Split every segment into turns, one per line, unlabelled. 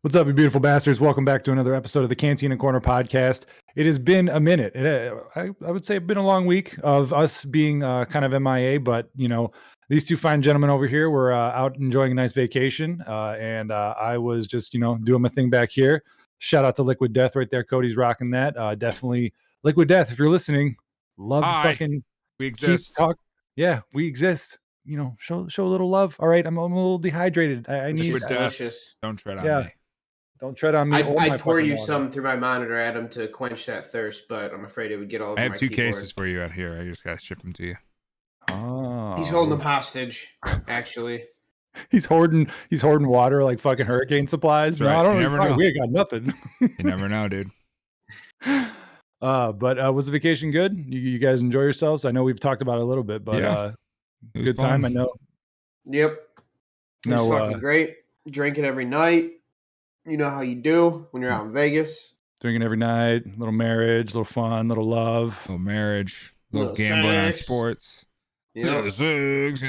What's up, you beautiful bastards? Welcome back to another episode of the Cantina Corner podcast. It has been a minute. I would say it's been a long week of us being kind of MIA, but you know, these two fine gentlemen over here were out enjoying a nice vacation, and I was just doing my thing back here. Shout out to Liquid Death right there. Cody's rocking that. Definitely Liquid Death. If you're listening, love to fucking
we exist.
Keep talk. Yeah, we exist. You know, show a little love. All right, I'm a little dehydrated. I need
delicious.
Don't tread on me.
Don't tread on me.
I'd pour you some through my monitor, Adam, to quench that thirst, but I'm afraid it would get all over my keyboard.
I have 2 cases for you out here. I just gotta ship them to you.
Oh,
he's holding them hostage. Actually,
he's hoarding water like fucking hurricane supplies.
Right.
No, I don't
know.
We ain't got nothing.
You never know, dude.
But was the vacation good? You guys enjoy yourselves? I know we've talked about it a little bit, but good
fun.
time. I know.
Yep. It was fucking great. Drinking every night. You know how you do when you're out in Vegas.
Drinking every night, little marriage, little fun, little love.
Little marriage, little gambling on sports.
Little
sex,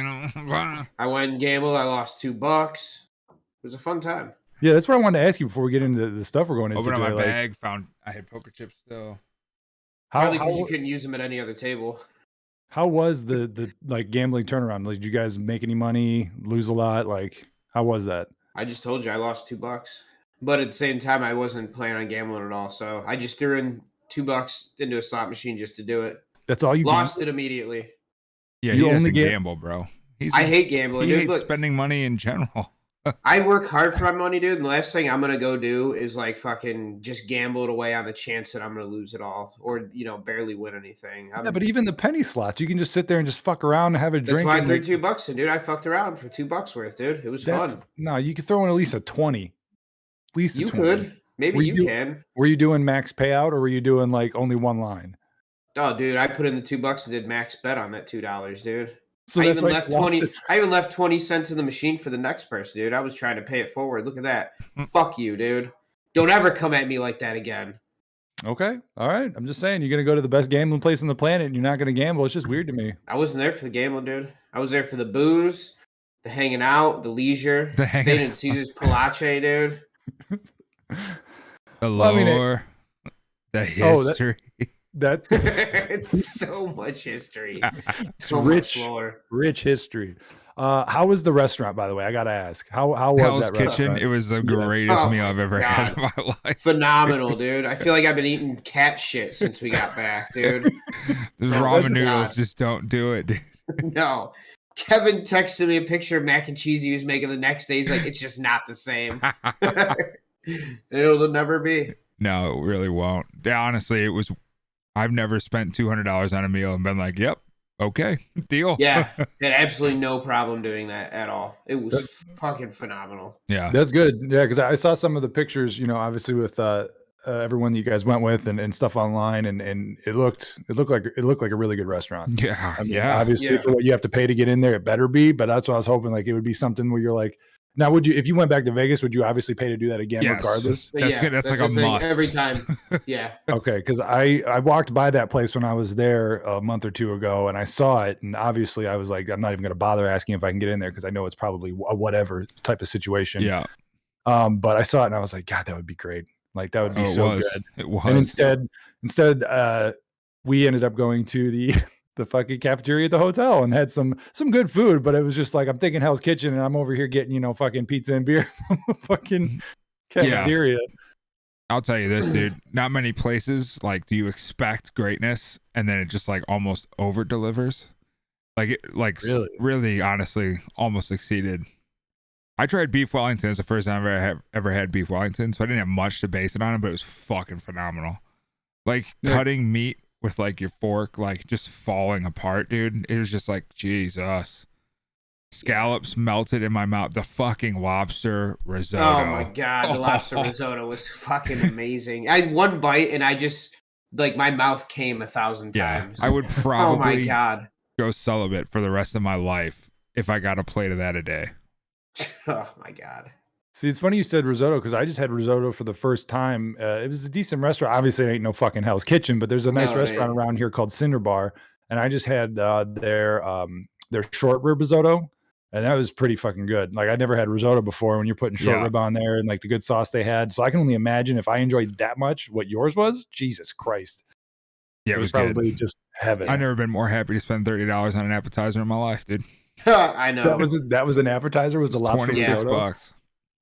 I went and gambled. I lost $2. It was a fun time.
Yeah, that's what I wanted to ask you before we get into the stuff we're going into.
Opened up my bag, found I had poker chips still.
Probably because you couldn't use them at any other table.
How was the like gambling turnaround? Like, did you guys make any money, lose a lot? Like, how was that?
I just told you I lost $2. But at the same time, I wasn't planning on gambling at all. So I just threw in $2 into a slot machine just to do it.
That's all you
lost it immediately.
Yeah, you only gamble, bro.
I hate gambling.
He hates spending money in general.
I work hard for my money, dude. And the last thing I'm gonna go do is like fucking just gamble it away on the chance that I'm gonna lose it all, or barely win anything.
Yeah, but even the penny slots, you can just sit there and just fuck around and have a drink.
That's why I threw $2 in, dude. I fucked around for $2 worth, dude. It was fun.
No, you could throw in at least a 20. At least
you
20.
Could. Maybe you can.
Were you doing max payout, or were you doing like only one line?
Oh, dude, I put in the $2 and did max bet on that $2, dude.
So
I even left 20. I even left 20 cents in the machine for the next person, dude. I was trying to pay it forward. Look at that. Fuck you, dude. Don't ever come at me like that again.
Okay, all right. I'm just saying, you're gonna go to the best gambling place on the planet, and you're not gonna gamble. It's just weird to me.
I wasn't there for the gambling, dude. I was there for the booze, the hanging out, the leisure. Stayed in Caesar's Palace, dude.
The lore, the history.
It's so much history.
So rich history. How was the restaurant, by the way? I gotta ask. How was
Hell's
that
Kitchen?
restaurant?
It was the greatest meal I've ever had in my life.
Phenomenal, dude. I feel like I've been eating cat shit since we got back, dude.
Those ramen noodles just don't do it, dude.
No. Kevin texted me a picture of mac and cheese he was making the next day. He's like, it's just not the same. It'll never be.
No, it really won't. Honestly, I've never spent $200 on a meal and been like, yep, okay, deal.
Yeah, had absolutely no problem doing that at all. It was fucking phenomenal.
Yeah,
that's good. Yeah, because I saw some of the pictures, obviously with everyone you guys went with and stuff online, and it looked like a really good restaurant.
Yeah,
I mean, obviously for what you have to pay to get in there, it better be. But that's what I was hoping. Like, it would be something where you're like, now, would you, if you went back to Vegas, would you obviously pay to do that again, regardless?
That's like a must
every time. Yeah.
Okay, because I walked by that place when I was there a month or two ago, and I saw it, and obviously I was like, I'm not even going to bother asking if I can get in there because I know it's probably a whatever type of situation.
Yeah.
But I saw it and I was like, God, that would be great. Like, that would be so good.
It was.
And instead, we ended up going to the fucking cafeteria at the hotel and had some good food, but it was just like, I'm thinking Hell's Kitchen and I'm over here getting, fucking pizza and beer from the fucking cafeteria.
Yeah. I'll tell you this, dude, not many places, like, do you expect greatness and then it just like almost over delivers? Really, honestly, almost exceeded. I tried beef Wellington. It's the first time I've ever had beef Wellington, so I didn't have much to base it on, but it was fucking phenomenal. Like, cutting meat with like your fork, like just falling apart, dude. It was just like, Jesus. Scallops melted in my mouth. The fucking lobster risotto.
Oh my God. The lobster risotto was fucking amazing. I had one bite and I just, like, my mouth came 1,000 times.
I would probably
oh my God.
Go celibate for the rest of my life if I got a plate of that a day.
Oh my God.
See, it's funny you said risotto because I just had risotto for the first time. It was a decent restaurant. Obviously, it ain't no fucking Hell's Kitchen, but there's a nice restaurant around here called Cinder Bar, and I just had their short rib risotto, and that was pretty fucking good. Like I never had risotto before when you're putting short rib on there and like the good sauce they had. So I can only imagine if I enjoyed that much what yours was. Jesus Christ.
Yeah, it was
probably
good.
just heaven.
I've never been more happy to spend $30 on an appetizer in my life, dude.
I know.
That was an appetizer. Was the lobster
$26?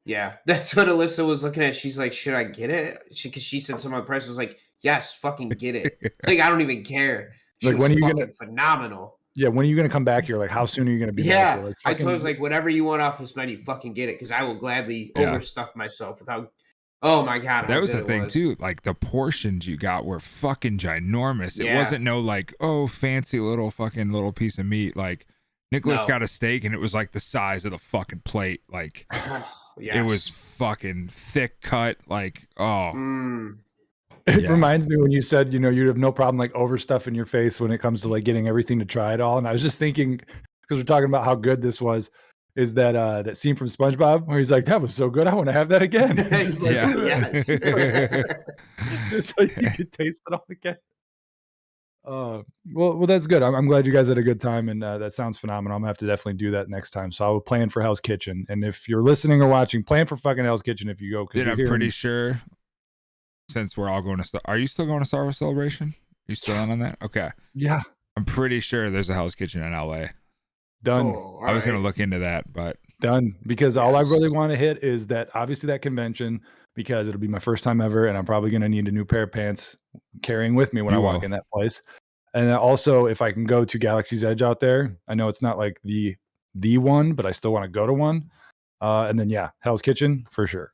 Yeah, that's what Alyssa was looking at. She's like, "Should I get it?" Because she said some of the price was like, "Yes, fucking get it." Like I don't even care. She
like when are you
fucking
gonna
phenomenal?
Yeah, when are you gonna come back here? Like how soon are you gonna be
back
here? Like,
I told her like whatever you want off this menu, fucking get it because I will gladly overstuff myself without. Oh my god,
that was the thing too. Like the portions you got were fucking ginormous. It wasn't no like fancy little piece of meat. Like Nicholas got a steak and it was like the size of the fucking plate. Like it was fucking thick cut. Like
It reminds me when you said, you have no problem like overstuffing your face when it comes to like getting everything to try it all. And I was just thinking, because we're talking about how good this was, is that scene from SpongeBob where he's like, "That was so good, I want to have that again."
Yes.
So you could taste it all again. Well, that's good. I'm glad you guys had a good time, and that sounds phenomenal. I'm gonna have to definitely do that next time. So I will plan for Hell's Kitchen, and if you're listening or watching, plan for fucking Hell's Kitchen if you go.
Dude, I'm pretty sure. Since we're all going to are you still going to Star Wars Celebration? You still on that? Okay.
Yeah.
I'm pretty sure there's a Hell's Kitchen in LA.
Done.
I was going to look into that, but
done, because all I really want to hit is that obviously that convention, because it'll be my first time ever and I'm probably going to need a new pair of pants carrying with me when I walk in that place. And then also if I can go to Galaxy's Edge out there, I know it's not like the one, but I still want to go to one. And then Hell's Kitchen for sure.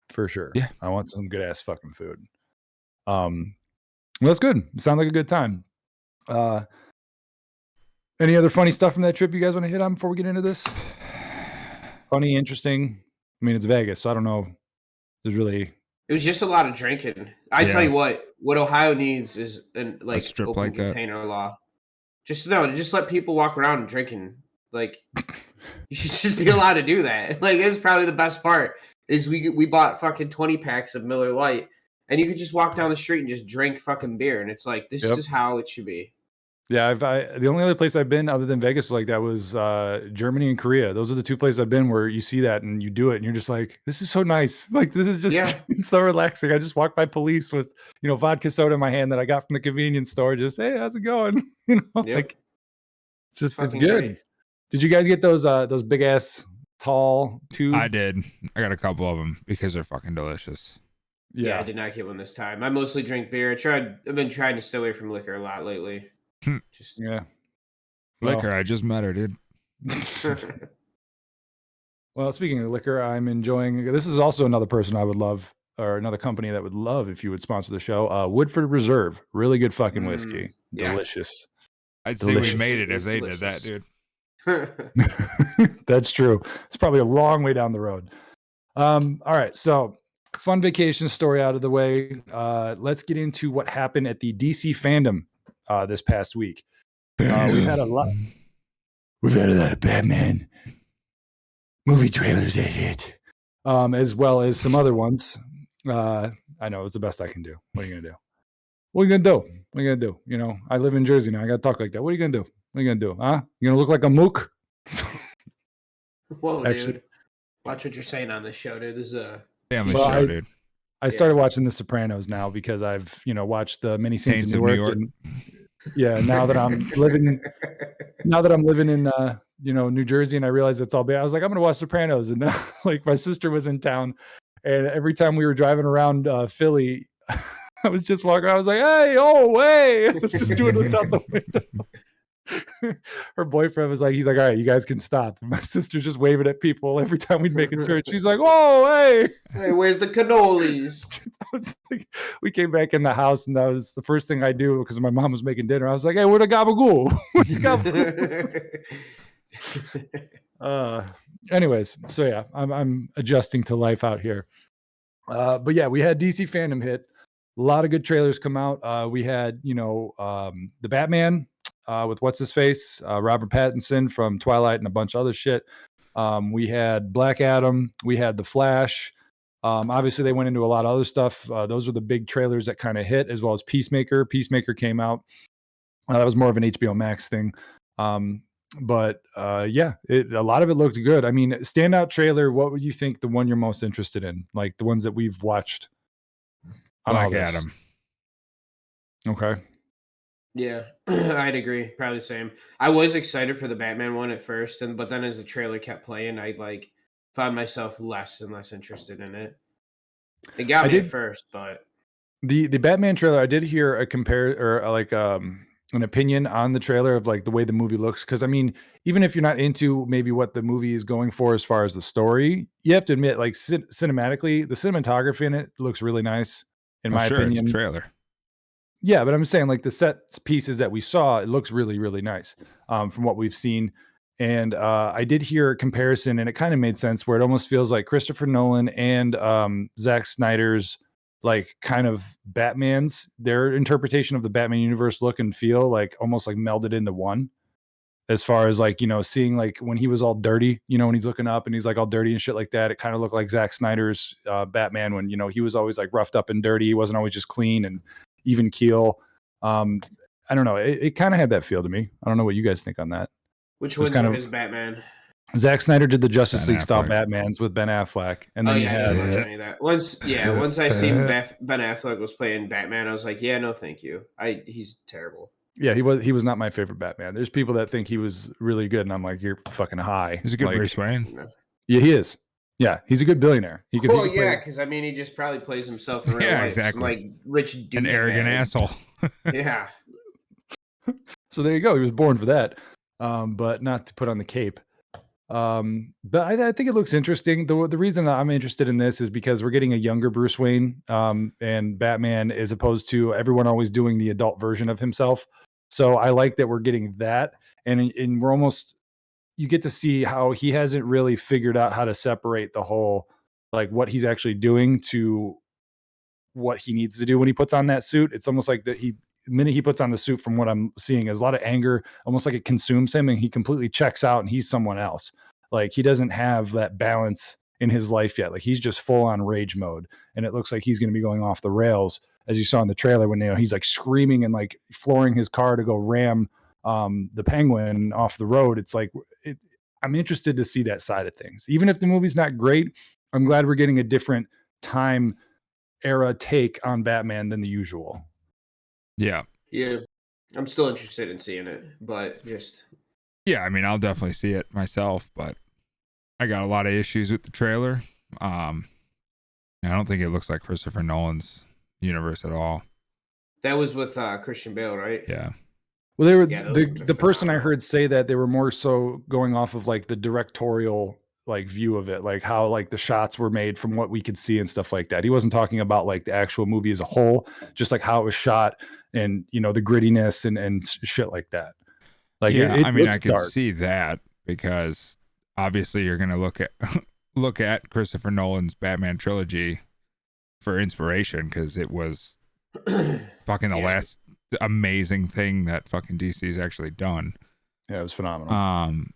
For sure.
Yeah.
I want some good ass fucking food. Well, that's good. Sounds like a good time. Any other funny stuff from that trip you guys want to hit on before we get into this? Funny, interesting. I mean, it's Vegas, so I don't know. There's really.
It was just a lot of drinking. I tell you what Ohio needs is like
strip
open
like
container law. Just let people walk around drinking. Like you should just be allowed to do that. Like it's probably the best part. Is we bought fucking 20 packs of Miller Lite, and you could just walk down the street and just drink fucking beer, and it's like this is how it should be.
Yeah, the only other place I've been other than Vegas like that was Germany and Korea. Those are the two places I've been where you see that and you do it, and you're just like, this is so nice. Like this is just it's so relaxing. I just walked by police with vodka soda in my hand that I got from the convenience store. Just hey, how's it going? Like it's good. Great. Did you guys get those big ass tall tube?
I did. I got a couple of them because they're fucking delicious.
Yeah, I did not get one this time. I mostly drink beer. I've been trying to stay away from liquor a lot lately.
Liquor. I just met her, dude.
Well, speaking of liquor, I'm enjoying. This is also another person I would love, or another company that would love if you would sponsor the show. Woodford Reserve, really good fucking whiskey, delicious.
I'd say we made it if they did that, dude.
That's true. It's probably a long way down the road. All right, so fun vacation story out of the way. Let's get into what happened at the DC Fandom this past week. We've had a lot of Batman movie trailers that hit, as well as some other ones. I know it's the best I can do. What are you gonna do? What are you gonna do? I live in Jersey now. I gotta talk like that. What are you gonna do? What are you gonna do? Huh? You gonna look like a mook?
Whoa, actually, dude. Watch what you're saying on this show, dude. This is a
family show, dude.
I started watching The Sopranos now because I've, watched the many scenes in New York. And, now that I'm living in, New Jersey, and I realized it's all bad. I was like, I'm going to watch Sopranos. And now, like, my sister was in town, and every time we were driving around Philly, I was just walking around. I was like, hey, I was just doing this out the window. Her boyfriend was like, he's like, all right, you guys can stop. And my sister's just waving at people every time we'd make a turn. She's like, hey,
where's the cannolis?
We came back in the house, and that was the first thing I do because my mom was making dinner. I was like, hey, where the gabagool? Anyways, so I'm adjusting to life out here. But we had DC Fandom hit. A lot of good trailers come out. We had, the Batman with what's his face, Robert Pattinson from Twilight and a bunch of other shit. We had Black Adam. We had The Flash. Obviously, they went into a lot of other stuff. Those were the big trailers that kind of hit, as well as Peacemaker. Peacemaker came out. That was more of an HBO Max thing. But yeah, a lot of it looked good. I mean, standout trailer. What would you think the one you're most interested in? Like the ones that we've watched on all
Black
this.
Adam.
Okay.
Yeah, I'd agree. Probably the same. I was excited for the Batman one at first, but then as the trailer kept playing, I like found myself less and less interested in it. It got me at first, but
the Batman trailer, I did hear a an opinion on the trailer of like the way the movie looks. Cause I mean, even if you're not into maybe what the movie is going for as far as the story, you have to admit, like cinematically, the cinematography in it looks really nice, in my opinion.
It's a trailer.
Yeah, but I'm saying like the set pieces that we saw, it looks really, really nice from what we've seen. And I did hear a comparison, and it kind of made sense where it almost feels like Christopher Nolan and Zack Snyder's like kind of Batman's, their interpretation of the Batman universe look and feel like almost like melded into one. As far as like, you know, seeing like when he was all dirty, you know, when he's looking up and he's like all dirty and shit like that, it kind of looked like Zack Snyder's Batman when, you know, he was always like roughed up and dirty. He wasn't always just clean and even keel. I don't know. It kind of had that feel to me. I don't know what you guys think on that.
which one's
kind of
his Batman?
Zack Snyder did the Justice
Ben
League style
Affleck.
Batmans with Ben Affleck, and
Oh
then
yeah, I
you
didn't
had
watch any of that. Once I seen Ben Affleck was playing Batman, I was like, yeah, no, thank you. He's terrible.
yeah, he was not my favorite Batman. There's people that think he was really good, and I'm like, you're fucking high.
He's a good
like,
Bruce Wayne.
No.
Yeah, he is. Yeah, he's a good billionaire. He could.
Well,
he could
yeah,
play,
because I mean, he just probably plays himself in real
Yeah,
life.
exactly.
Some, like rich douchebag.
An arrogant asshole.
Yeah.
so there you go. He was born for that, but not to put on the cape. But I think it looks interesting. The reason that I'm interested in this is because we're getting a younger Bruce Wayne and Batman, as opposed to everyone always doing the adult version of himself. So I like that we're getting that, and we're almost, you get to see how he hasn't really figured out how to separate the whole, like what he's actually doing to what he needs to do when he puts on that suit. It's almost like that the minute he puts on the suit, from what I'm seeing, is a lot of anger, almost like it consumes him and he completely checks out and he's someone else. Like he doesn't have that balance in his life yet. Like he's just full on rage mode. And it looks like he's going to be going off the rails, as you saw in the trailer when, you know, he's like screaming and like flooring his car to go ram the Penguin off the road. It's like, I'm interested to see that side of things. Even if the movie's not great, I'm glad we're getting a different time era take on Batman than the usual.
Yeah.
Yeah. I'm still interested in seeing it, but just.
Yeah, I mean, I'll definitely see it myself, but I got a lot of issues with the trailer. I don't think it looks like Christopher Nolan's universe at all.
That was with Christian Bale, right?
Yeah.
Well, they were
Yeah, those ones are
the person I
phenomenal.
heard say that they were more so going off of like the directorial like view of it, like how like the shots were made from what we could see and stuff like that. He wasn't talking about like the actual movie as a whole, just like how it was shot and, you know, the grittiness and shit like that. Like
yeah,
it
I mean,
looks
I can
dark.
see that because obviously you're gonna look at Christopher Nolan's Batman trilogy for inspiration because it was fucking the last amazing thing that fucking DC's actually done.
Yeah, it was phenomenal.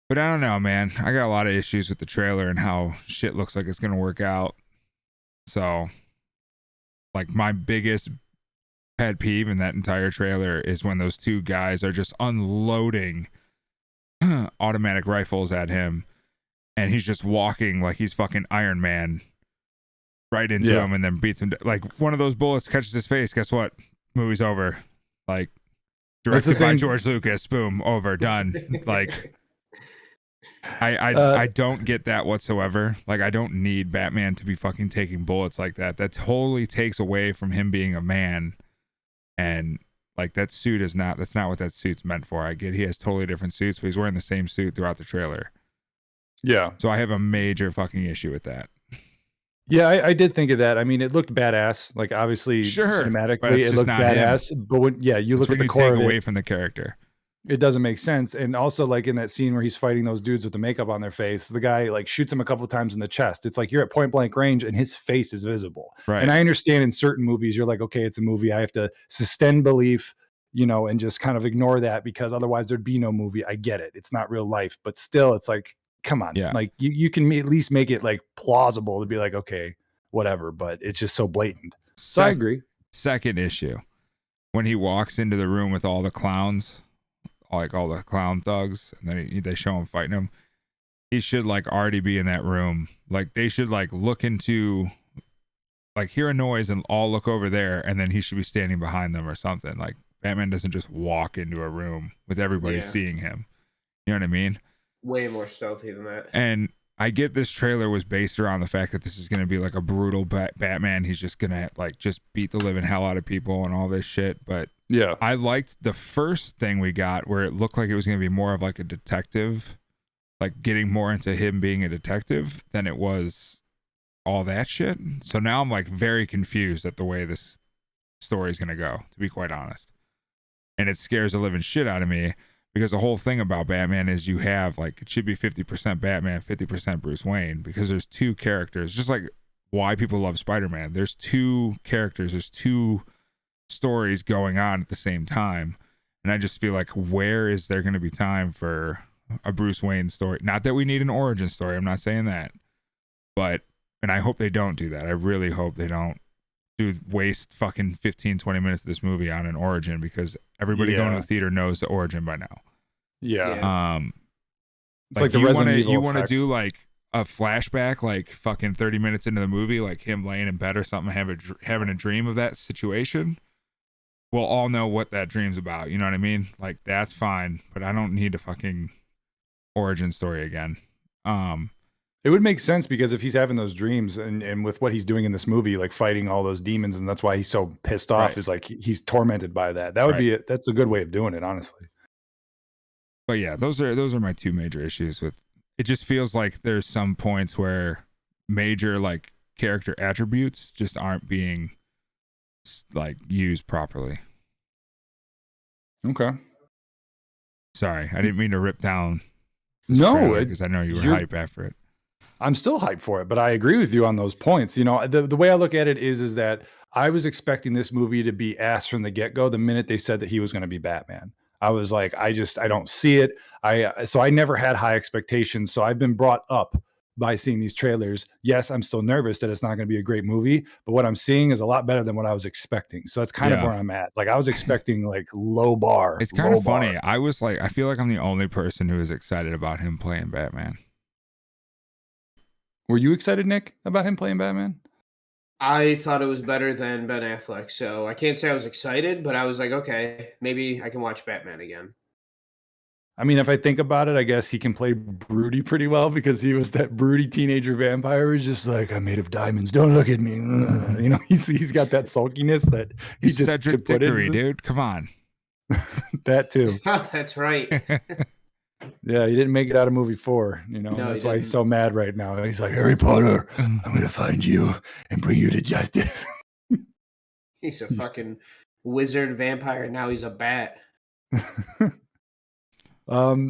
But I don't know, man. I got a lot of issues with the trailer and how shit looks like it's gonna work out. So, like, my biggest pet peeve in that entire trailer is when those two guys are just unloading automatic rifles at him, and he's just walking like he's fucking Iron Man right into him and then beats him. Like, one of those bullets catches his face. Guess what? Movie's over. Like, directed by George Lucas. Boom. Over. Done. Like, I don't get that whatsoever. Like, I don't need Batman to be fucking taking bullets like that. That totally takes away from him being a man. And like, that suit is not, that's not what that suit's meant for. I get he has totally different suits, but he's wearing the same suit throughout the trailer.
Yeah.
So I have a major fucking issue with that.
Yeah, I did think of that. I mean, it looked badass. Like, obviously, cinematically, it looked badass. But when you look at the core of it,
away from the character,
it doesn't make sense. And also, like in that scene where he's fighting those dudes with the makeup on their face, the guy like shoots him a couple of times in the chest. It's like you're at point blank range and his face is visible.
Right.
And I understand in certain movies, you're like, okay, it's a movie. I have to suspend belief, you know, and just kind of ignore that because otherwise there'd be no movie. I get it. It's not real life, but still, it's like, come on.
Yeah.
Like you can at least make it like plausible to be like, okay, whatever, but it's just so blatant. So I agree.
Second issue, when he walks into the room with all the clowns, like all the clown thugs, and then they show him fighting him. He should like already be in that room. Like they should like look into, like hear a noise and all look over there, and then he should be standing behind them or something. Like Batman doesn't just walk into a room with everybody seeing him. You know what I mean?
Way more stealthy than that.
And I get this trailer was based around the fact that this is going to be like a brutal Batman. He's just going to like just beat the living hell out of people and all this shit. But
yeah,
I liked the first thing we got where it looked like it was going to be more of like a detective, like getting more into him being a detective than it was all that shit. So now I'm like very confused at the way this story is going to go, to be quite honest. And it scares the living shit out of me. Because the whole thing about Batman is you have like, it should be 50% Batman, 50% Bruce Wayne, because there's two characters, just like why people love Spider-Man. There's two characters, there's two stories going on at the same time. And I just feel like, where is there going to be time for a Bruce Wayne story? Not that we need an origin story. I'm not saying that, but, and I hope they don't do that. I really hope they don't waste fucking 15, 20 minutes of this movie on an origin, because everybody going to the theater knows the origin by now.
Yeah. It's
like
the Resident Evil
you want to
effect.
do like a flashback, like fucking 30 minutes into the movie, like him laying in bed or something, having a dream of that situation. We'll all know what that dream's about. You know what I mean? Like that's fine, but I don't need a fucking origin story again.
It would make sense, because if he's having those dreams and with what he's doing in this movie, like fighting all those demons, and that's why he's so pissed off, is like he's tormented by that. That would be it. That's a good way of doing it, honestly.
But yeah, those are my two major issues with it. Just feels like there's some points where major like character attributes just aren't being like used properly.
Okay.
Sorry, I didn't mean to rip down.
No,
because I know you were hype after it.
I'm still hyped for it, but I agree with you on those points. You know, the way I look at it is that I was expecting this movie to be ass from the get-go the minute they said that he was going to be Batman. I was like, I don't see it. So I never had high expectations. So I've been brought up by seeing these trailers. Yes, I'm still nervous that it's not going to be a great movie, but what I'm seeing is a lot better than what I was expecting. So that's kind of where I'm at. Like I was expecting like low bar.
It's kind of funny. I was like, I feel like I'm the only person who is excited about him playing Batman.
Were you excited, Nick, about him playing Batman?
I thought it was better than Ben Affleck, so I can't say I was excited, but I was like, okay, maybe I can watch Batman again.
I mean, if I think about it, I guess he can play broody pretty well, because he was that broody teenager vampire who's just like, I'm made of diamonds. Don't look at me. You know, he's got that sulkiness that he just
Cedric
could put
Diggory,
in.
dude. Come on.
That too.
That's right.
Yeah, he didn't make it out of movie 4, you know.
No,
that's why he's so mad right now. He's like, Harry Potter, I'm gonna find you and bring you to justice.
He's a fucking wizard vampire. Now he's a bat.
I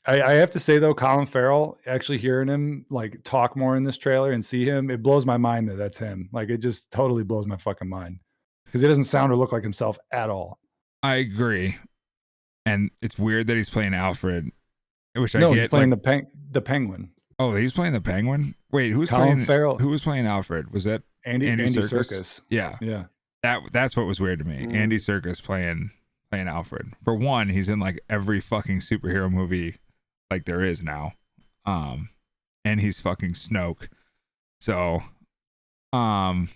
have to say though, Colin Farrell, actually hearing him like talk more in this trailer and see him, it blows my mind that that's him. Like it just totally blows my fucking mind, because he doesn't sound or look like himself at all.
I agree, and it's weird that he's playing Alfred. Which
he's playing the Penguin.
Oh, he's playing the Penguin. Wait, who's
Colin
playing
Farrell?
Who was playing Alfred? Was that
Andy Serkis?
Yeah. That's what was weird to me.
Mm.
Andy Serkis playing Alfred. For one, he's in like every fucking superhero movie like there is now. And he's fucking Snoke. So and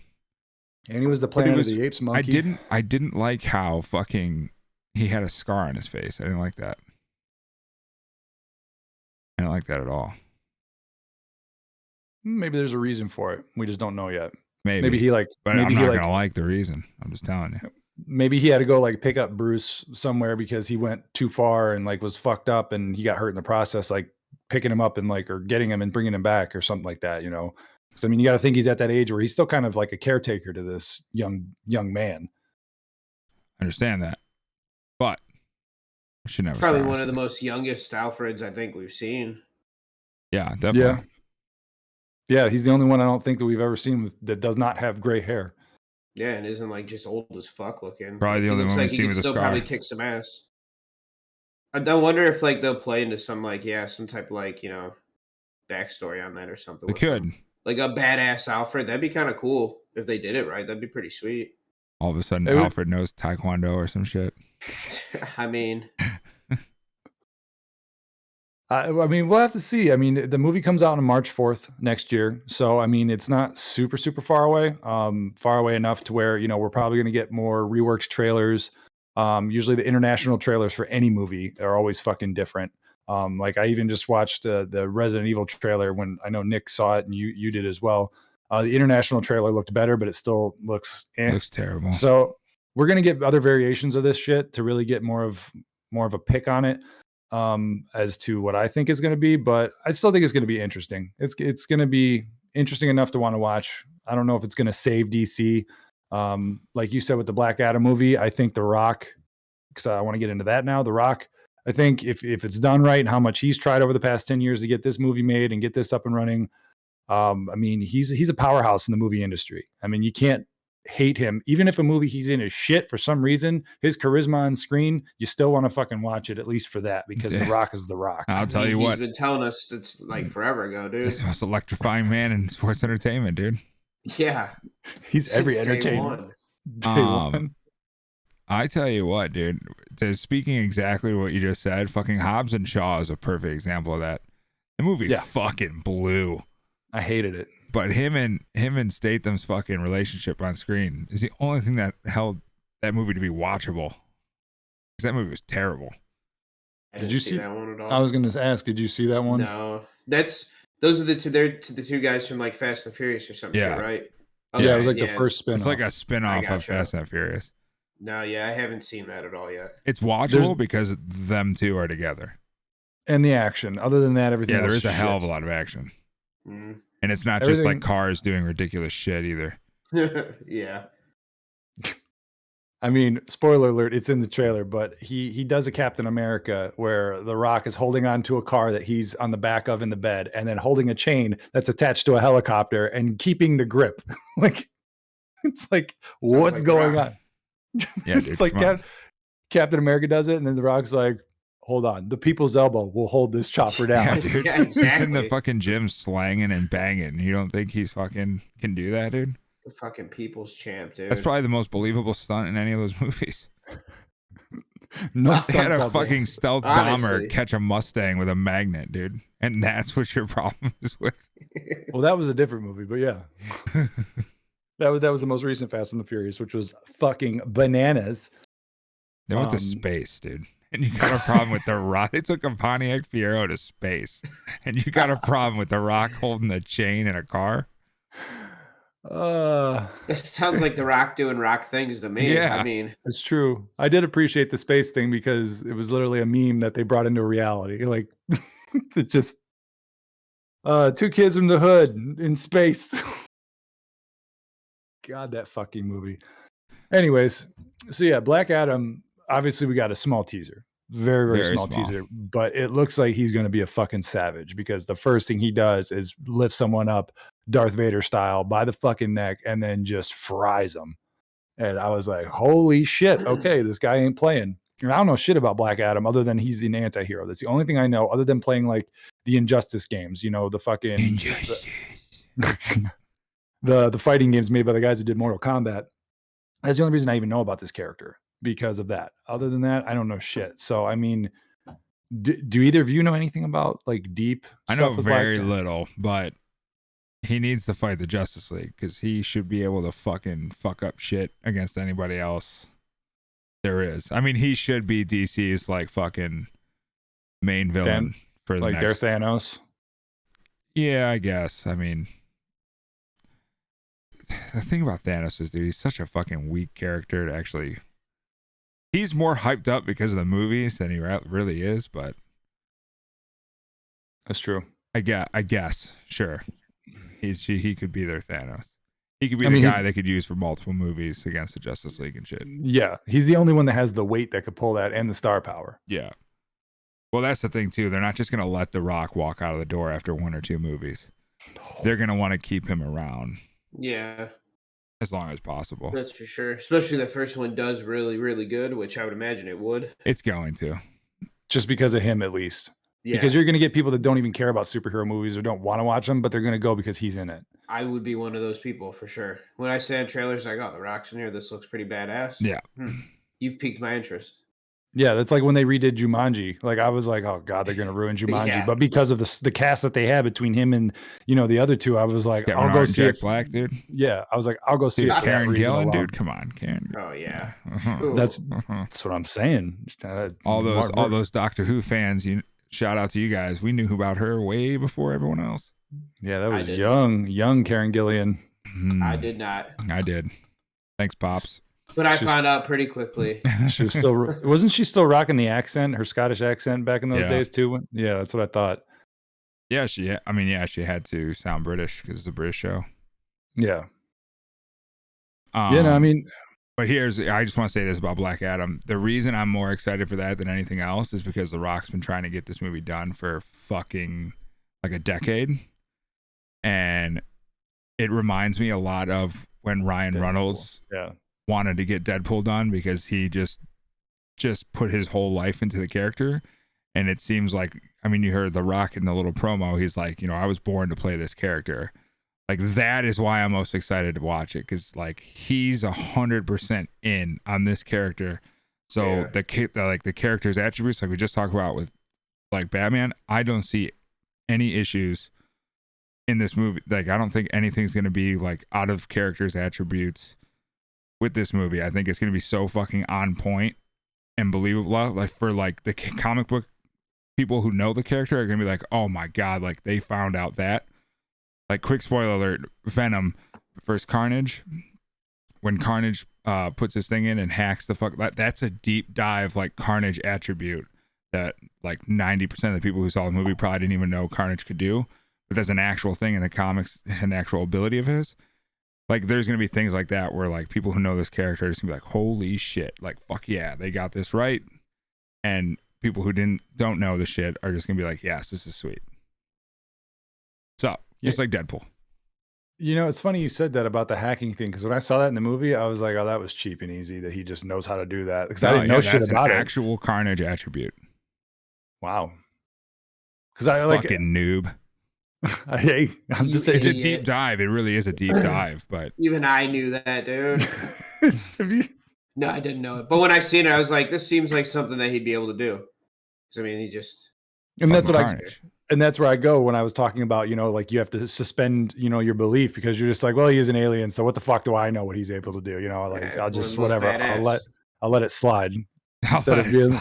he was the Planet of the Apes monkey.
I didn't like how fucking he had a scar on his face. I didn't like that. I don't like that at all.
Maybe there's a reason for it. We just don't know yet.
Maybe
he like.
But
maybe
I'm not gonna like the reason. I'm just telling you.
Maybe he had to go like pick up Bruce somewhere because he went too far and like was fucked up and he got hurt in the process. Like picking him up and like or getting him and bringing him back or something like that. You know. Because I mean, you got to think he's at that age where he's still kind of like a caretaker to this young man.
I understand that, but. Should never
probably one of the most youngest Alfreds I think we've seen.
Yeah, definitely.
Yeah, he's the only one I don't think that we've ever seen that does not have gray hair.
Yeah, and isn't like just old as fuck looking.
Probably the only one we've seen with a scar.
Probably kick some ass. I wonder if like they'll play into some like some type of like backstory on that or something.
They could
like a badass Alfred. That'd be kind of cool if they did it right. That'd be pretty sweet.
All of a sudden, Alfred knows Taekwondo or some shit.
I mean,
I mean, we'll have to see. I mean, the movie comes out on March 4th next year. So, I mean, it's not super, super far away. Far away enough to where, we're probably going to get more reworked trailers. Usually the international trailers for any movie are always fucking different. Like I even just watched the Resident Evil trailer when I know Nick saw it and you did as well. The international trailer looked better, but it still looks
Looks terrible.
So we're gonna get other variations of this shit to really get more of a pick on it as to what I think is going to be, but I still think it's going to be interesting. It's going to be interesting enough to want to watch. I don't know if it's going to save DC. Like you said with the Black Adam movie, I think The Rock, because I want to get into that now. The Rock, I think if it's done right and how much he's tried over the past 10 years to get this movie made and get this up and running, I mean, he's a powerhouse in the movie industry. I mean, you can't hate him. Even if a movie he's in is shit for some reason, his charisma on screen, you still want to fucking watch it, at least for that, because The Rock is The Rock.
I'll tell you what.
He's been telling us it's like forever ago, dude.
He's the most electrifying man in sports entertainment, dude.
Yeah.
He's every entertainment. Day one.
I tell you what, dude, speaking exactly what you just said, fucking Hobbs and Shaw is a perfect example of that. The movie fucking blew.
I hated it.
But him and Statham's fucking relationship on screen is the only thing that held that movie to be watchable. Because that movie was terrible.
Did you see that one at all?
I was going to ask, did you see that one?
No. Those are the two guys from like Fast and Furious or something, shit, right?
Okay, yeah, it was like the first spin-off.
It's like a spin-off of Fast and Furious.
No, yeah, I haven't seen that at all yet.
It's watchable because them two are together.
And the action. Other than that, everything else
there is a
shit.
hell of a lot of action.
Mm.
And it's not just like cars doing ridiculous shit either.
Yeah.
I mean, spoiler alert, it's in the trailer, but he does a Captain America where The Rock is holding on to a car that he's on the back of in the bed and then holding a chain that's attached to a helicopter and keeping the grip. Like, it's like, what's going on?
Yeah, dude,
it's like Captain America does it, and then The Rock's like, hold on, the people's elbow will hold this chopper down.
Yeah, dude.
Yeah, exactly.
He's in the fucking gym slanging and banging. You don't think he's fucking can do that, dude?
The fucking people's champ, dude.
That's probably the most believable stunt in any of those movies.
No,
they had a fucking stealth bomber catch a Mustang with a magnet, dude. And that's what your problem is with.
Well, that was a different movie, but yeah. That was the most recent Fast and the Furious, which was fucking bananas.
They went to space, dude. And you got a problem with The Rock. They took a Pontiac Fiero to space. And you got a problem with The Rock holding a chain in a car?
It sounds like The Rock doing rock things to me.
Yeah.
I mean,
it's true. I did appreciate the space thing because it was literally a meme that they brought into reality. Like, it's just two kids from the hood in space. God, that fucking movie. Anyways, so yeah, Black Adam, obviously we got a small teaser. Very, very small teaser. But it looks like he's going to be a fucking savage because the first thing he does is lift someone up Darth Vader style by the fucking neck and then just fries them. And I was like, holy shit. Okay, this guy ain't playing. And I don't know shit about Black Adam other than he's an anti-hero. That's the only thing I know other than playing like the Injustice games, the fucking the fighting games made by the guys who did Mortal Kombat. That's the only reason I even know about this character, because of that. Other than that, I don't know shit. So, I mean, do either of you know anything about like deep
stuff? I know very little, but he needs to fight the Justice League because he should be able to fucking fuck up shit against anybody else there is. I mean, he should be DC's like fucking main villain for the
like
next...
their Thanos.
Yeah, I guess. I mean, the thing about Thanos is, dude, he's such a fucking weak character to actually. He's more hyped up because of the movies than he really is, but
that's true.
I guess, sure. He could be their Thanos. He could be the guy they could use for multiple movies against the Justice League and shit.
Yeah, he's the only one that has the weight that could pull that and the star power.
Yeah. Well, that's the thing too. They're not just gonna let The Rock walk out of the door after one or two movies. They're gonna want to keep him around.
Yeah.
As long as possible.
That's for sure. Especially the first one does really, really good, which I would imagine it would.
It's going to.
Just because of him, at least.
Yeah.
Because you're going to get people that don't even care about superhero movies or don't want to watch them, but they're going to go because he's in it.
I would be one of those people for sure. When I see trailers, like, oh, The Rock's in here. This looks pretty badass.
Yeah.
You've piqued my interest.
Yeah, that's like when they redid Jumanji. Like I was like, oh god, they're gonna ruin Jumanji.
Yeah.
But because of the cast that they had between him and the other two, I was like,
Kevin
I'll
Hart
go
and
see
Jack
it.
Black, dude.
Yeah, I was like, I'll go see
Dude,
it for that
Karen
reason
Gillan,
alone.
dude, come on, Karen.
Oh yeah.
Uh-huh.
That's what I'm saying.
all those Doctor Who fans. Shout out to you guys. We knew about her way before everyone else.
Yeah, that was young Karen Gillian.
I did not.
I did. Thanks, pops.
But I found out pretty quickly.
She was wasn't she still rocking the accent, her Scottish accent back in those days too? Yeah, that's what I thought.
Yeah, she had to sound British because it's a British show.
Yeah. I mean,
but I just want to say this about Black Adam. The reason I'm more excited for that than anything else is because The Rock's been trying to get this movie done for fucking like a decade. And it reminds me a lot of when Ryan Reynolds wanted to get Deadpool done because he just put his whole life into the character. And it seems like, I mean, you heard The Rock in the little promo. He's like, I was born to play this character. Like, that is why I'm most excited to watch it. Because, like, he's 100% in on this character. So the character's attributes, like we just talked about with, like, Batman, I don't see any issues in this movie. Like, I don't think anything's going to be, like, out of character's attributes with this movie. I think it's going to be so fucking on point and believable. Like, for, like, the comic book people who know the character are going to be like, oh my god, like, they found out that. Like, quick spoiler alert, Venom first Carnage, when Carnage puts his thing in and hacks the that's a deep dive, like, Carnage attribute that, like, 90% of the people who saw the movie probably didn't even know Carnage could do. But there's an actual thing in the comics, an actual ability of his. Like, there's going to be things like that where, like, people who know this character are just going to be like, holy shit, like, fuck yeah, they got this right. And people who don't know the shit are just going to be like, yes, this is sweet. So, just like Deadpool.
It's funny you said that about the hacking thing, because when I saw that in the movie, I was like, oh, that was cheap and easy that he just knows how to do that. Because I didn't know shit about it.
Actual Carnage attribute.
Wow. Because I like
fucking noob.
I'm just saying,
it's a deep dive. It really is a deep dive, but
even I knew that, dude.
Have you?
No, I didn't know it. But when I seen it, I was like, this seems like something that he'd be able to do. Because I mean, he just
that's what and that's where I go when I was talking about, like, you have to suspend, your belief, because you're just like, well, he is an alien, so what the fuck do I know what he's able to do? Like, I'll just whatever. I'll let it slide. Instead of being,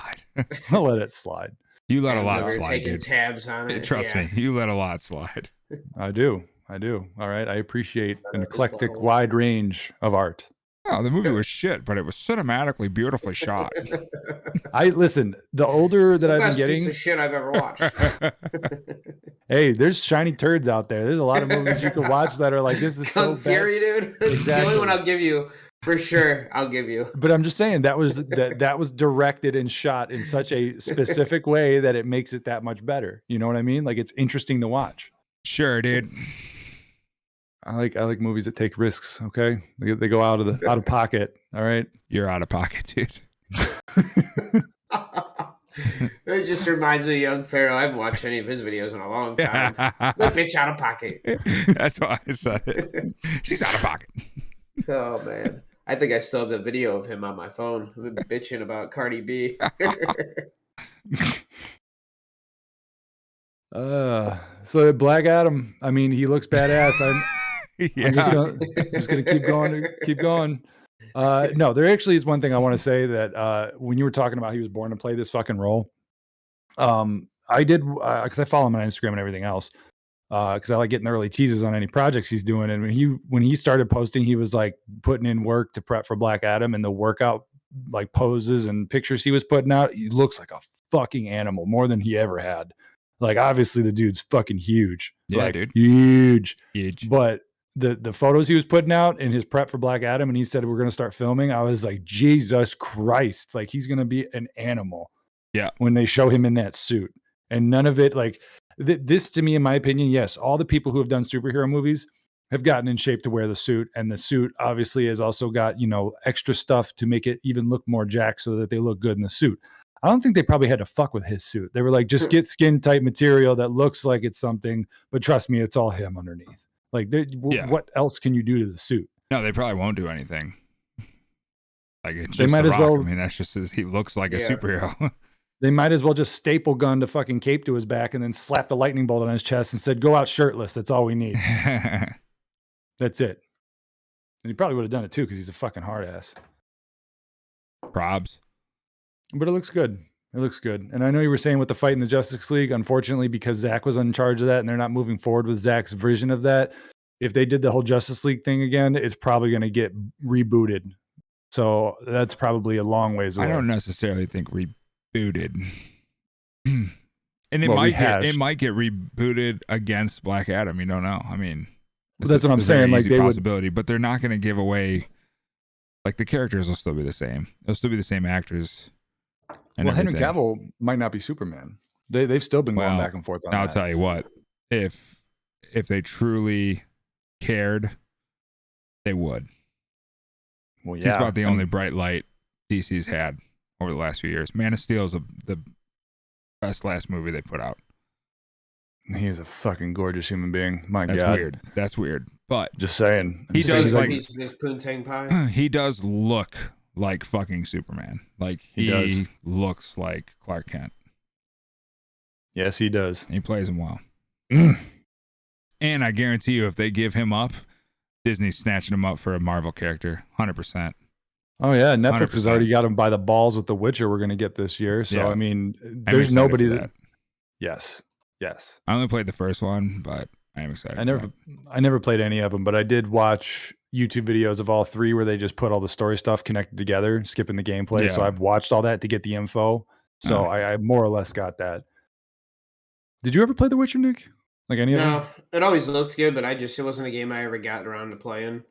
I'll let it slide.
You let a lot slide,
taking
dude.
tabs on it.
Trust me, you let a lot slide.
I do. All right. I appreciate an eclectic, wide range of art.
Oh, the movie was shit, but it was cinematically beautifully shot.
Listen, the older that I've been getting,
piece of shit I've ever watched.
Hey, there's shiny turds out there. There's a lot of movies you can watch that are like, this is so
Fury, dude. It's the only one I'll give you. For sure, I'll give you.
But I'm just saying that was directed and shot in such a specific way that it makes it that much better. You know what I mean? Like, it's interesting to watch.
Sure, dude.
I like movies that take risks. Okay, they go out of pocket. All right,
you're out of pocket, dude.
It just reminds me of young Pharaoh. I haven't watched any of his videos in a long time. The bitch out of pocket.
That's why I said it. She's out of pocket.
Oh man. I think I still have the video of him on my phone. I've been bitching about Cardi B.
So Black Adam, I mean, he looks badass. I'm just gonna keep going. No, there actually is one thing I want to say that when you were talking about he was born to play this fucking role, I did because I follow him on Instagram and everything else. Because I like getting early teases on any projects he's doing. And when he started posting, he was like putting in work to prep for Black Adam, and the workout like poses and pictures he was putting out, he looks like a fucking animal, more than he ever had. Like, obviously the dude's fucking huge.
Yeah,
like,
dude.
Huge.
Huge.
But the photos he was putting out in his prep for Black Adam, and he said we're gonna start filming, I was like, Jesus Christ, like, he's gonna be an animal.
Yeah.
When they show him in that suit. And none of it, like, this, to me, in my opinion, yes, all the people who have done superhero movies have gotten in shape to wear the suit, and the suit obviously has also got, extra stuff to make it even look more jacked so that they look good in the suit. I don't think they probably had to fuck with his suit. They were like, just get skin tight material that looks like it's something, but trust me, it's all him underneath. Like, what else can you do to the suit?
No, they probably won't do anything. Like it's
They
just
might
The
as
Rock.
well-
I mean, that's just he looks like a
Yeah.
superhero.
They might as well just staple gun the fucking cape to his back and then slap the lightning bolt on his chest and said, "Go out shirtless. That's all we need. That's it." And he probably would have done it too because he's a fucking hard ass.
Probs.
But it looks good. It looks good. And I know you were saying with the fight in the Justice League, unfortunately, because Zach was in charge of that and they're not moving forward with Zach's version of that. If they did the whole Justice League thing again, it's probably going to get rebooted. So that's probably a long ways away.
I don't necessarily think rebooted. And it
Well,
might get rebooted against Black Adam. You don't know. I mean,
That's what I'm
it's a very
saying. Like
easy
they would.
possibility, but they're not going to give away. Like the characters will still be the same. They'll still be the same actors. And
Well, Henry
everything.
Cavill might not be Superman. They've still been going
Well,
back and forth on
I'll
that.
tell you what. If they truly cared, they would.
Well,
He's
yeah.
about the only bright light DC's had over the last few years. Man of Steel is the best last movie they put out.
He is a fucking gorgeous human being. My
That's
God.
weird. That's weird. But
Just saying.
He
Just
does
saying,
like-
Piece of his poontang pie.
he does look like fucking Superman. Like
He does.
looks like Clark Kent.
Yes, he does.
He plays him well.
Mm.
And I guarantee you, if they give him up, Disney's snatching him up for a Marvel character, 100%.
Oh yeah, Netflix has
100%.
already got him by the balls with The Witcher. We're going to get this year. So
Yeah.
I mean,
I'm
there's
excited
nobody
for
that. Yes.
I only played the first one, but I am excited.
I never played any of them, but I did watch YouTube videos of all three where they just put all the story stuff connected together, skipping the gameplay. So
Yeah.
I've watched all that to get the info. So
Oh.
I more or less got that. Did you ever play The Witcher, Nick? Like any of them?
No, it always looked good, but it wasn't a game I ever got around to playing.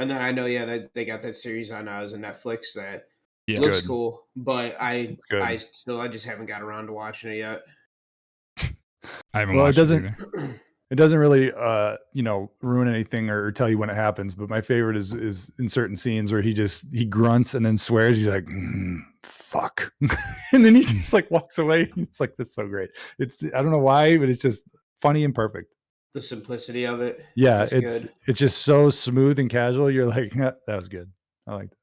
And then I know, that they got that series on as a Netflix that
Yeah.
looks
Good.
cool, but
It's good.
I just haven't got around to watching it yet.
I haven't
Well, it
watched
doesn't-
either.
It doesn't really, ruin anything or tell you when it happens. But my favorite is in certain scenes where he grunts and then swears. He's like, "Fuck," and then he just like walks away. It's like, that's so great. I don't know why, but it's just funny and perfect.
The simplicity of it.
Yeah,
is
it's
good.
it's just so smooth and casual. You're like, "Yeah, that was good. I liked it."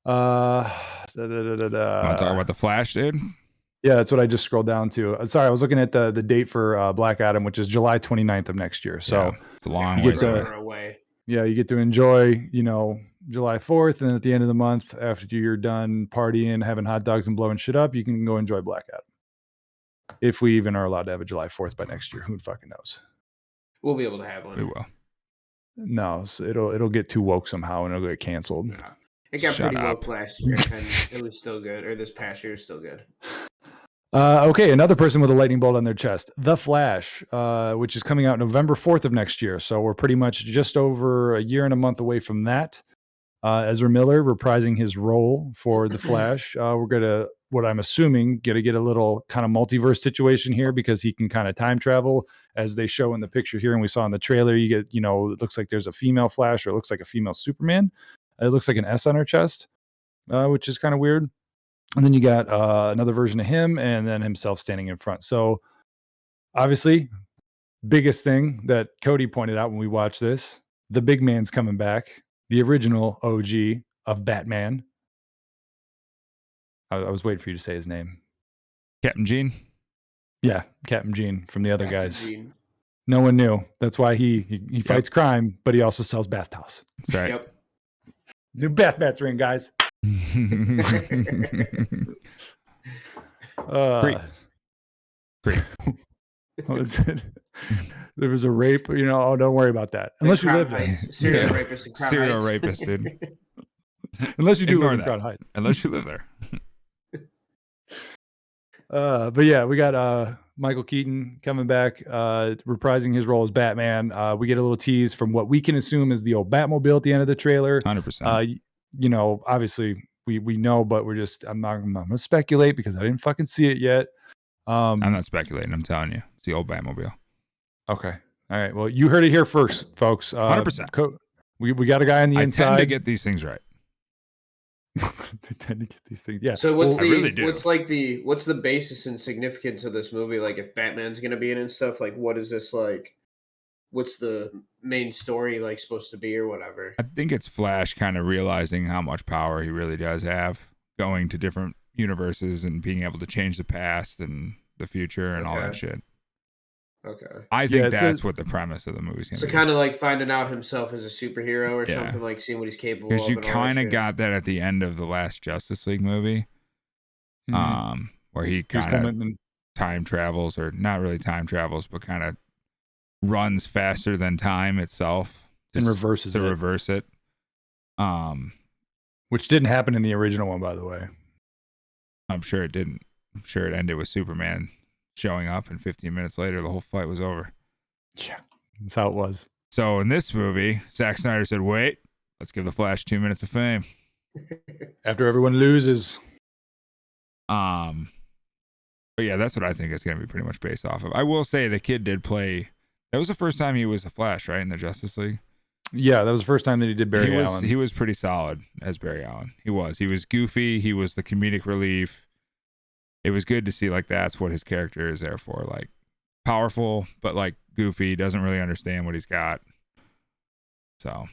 Want to talk about the Flash, dude?
Yeah, that's what I just scrolled down to. Sorry, I was looking at the date for Black Adam, which is July 29th of next year. So
Yeah, it's a long
you
way.
get to-
Forever away.
yeah, you get to enjoy, July 4th, and at the end of the month, after you're done partying, having hot dogs and blowing shit up, you can go enjoy Black Adam. If we even are allowed to have a July 4th by next year, who fucking knows?
We'll be able to have one.
We will.
No, so it'll get too woke somehow and it'll get canceled.
It got
Shut
pretty
up.
woke last year, and it was still good. Or this past year was still good.
Okay, another person with a lightning bolt on their chest, The Flash, which is coming out November 4th of next year. So we're pretty much just over a year and a month away from that. Ezra Miller reprising his role for The Flash. We're going to, what I'm assuming, get a little kind of multiverse situation here because he can kind of time travel as they show in the picture here. And we saw in the trailer, you get, it looks like there's a female Flash or it looks like a female Superman. It looks like an S on her chest, which is kind of weird. And then you got another version of him and then himself standing in front. So obviously, biggest thing that Cody pointed out when we watched this, the big man's coming back, the original OG of Batman. I was waiting for you to say his name.
Captain Gene.
Yeah, Captain Gene from the other
Captain
guys.
Gene.
No one knew. That's why he fights crime, but he also sells bath towels.
That's right.
Yep.
New bath mats ring, guys.
Great.
What was it? There was a rape, oh, don't worry about that. Unless you
Crown
live there.
Heights. Serial
Yeah.
rapist in Crown
Serial
Heights.
rapist, dude.
Unless you do
Ignore
live in
that.
Crown Heights.
Unless you live there.
But yeah, we got Michael Keaton coming back, reprising his role as Batman. We get a little tease from what we can assume is the old Batmobile at the end of the trailer.
100%.
Obviously we know, but I'm not going to speculate because I didn't fucking see it yet.
I'm not speculating. I'm telling you. It's the old Batmobile.
Okay. All right. Well, you heard it here first, folks.
100%.
We got a guy on the
I
inside.
tend to get these things right.
They tend to get these things. Yeah.
So what's
I really do.
what's the basis and significance of this movie? Like if Batman's gonna be in it and stuff, like what is this like? what's the main story like supposed to be or whatever?
I think it's Flash kind of realizing how much power he really does have, going to different universes and being able to change the past and the future and all that shit.
Okay.
I think that's what the premise of the movie's going to be.
So kind of like finding out himself as a superhero or something, like seeing what he's capable of.
Because you kind of got that at the end of the last Justice League movie, where he kind of time travels, or not really time travels, but kind of runs faster than time itself
and reverse it. Which didn't happen in the original one, by the way.
I'm sure it didn't. I'm sure it ended with Superman showing up, and 15 minutes later, the whole fight was over.
Yeah, that's how it was.
So in this movie, Zack Snyder said, "Wait, let's give the Flash 2 minutes of fame."
After everyone loses.
But yeah, that's what I think it's going to be pretty much based off of. I will say the kid did play. That was the first time he was the Flash, right, in the Justice League?
Yeah, that was the first time that he did Barry Allen.
He was pretty solid as Barry Allen. He was goofy. He was the comedic relief. It was good to see, like, that's what his character is there for. Like, powerful, but like goofy, doesn't really understand what he's got. So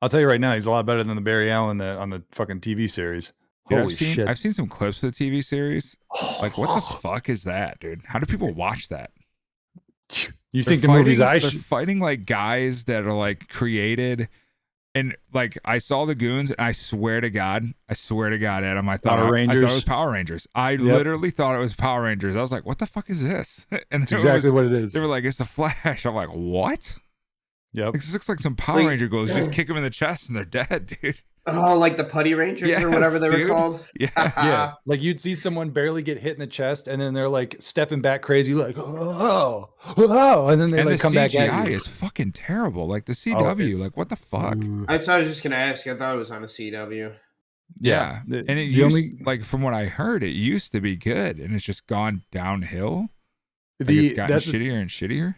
I'll tell you right now, he's a lot better than the Barry Allen on the fucking TV series. Holy shit.
I've seen some clips of the TV series. Like, what the fuck is that, dude? How do people watch that?
You think the movie's
they're fighting like guys that are like created, and like I saw the goons, and I swear to God, Adam, I thought it was Power Rangers. I literally thought it was Power Rangers. I was like, what the fuck is this? And
it's exactly what it is.
They were like, it's the Flash. I'm like, what?
Yep.
This looks like some Power Ranger goes, just kick them in the chest and they're dead, dude.
Oh, like the Putty Rangers or whatever they were called?
Yeah.
Yeah. Like you'd see someone barely get hit in the chest and then they're like stepping back crazy, like, oh, and then they come back at you.
The CGI is fucking terrible. Like the CW, like what the fuck?
I was just going to ask. I thought it was on the CW.
Yeah. And it used, like from what I heard, it used to be good and it's just gone downhill. Like it's gotten shittier and shittier.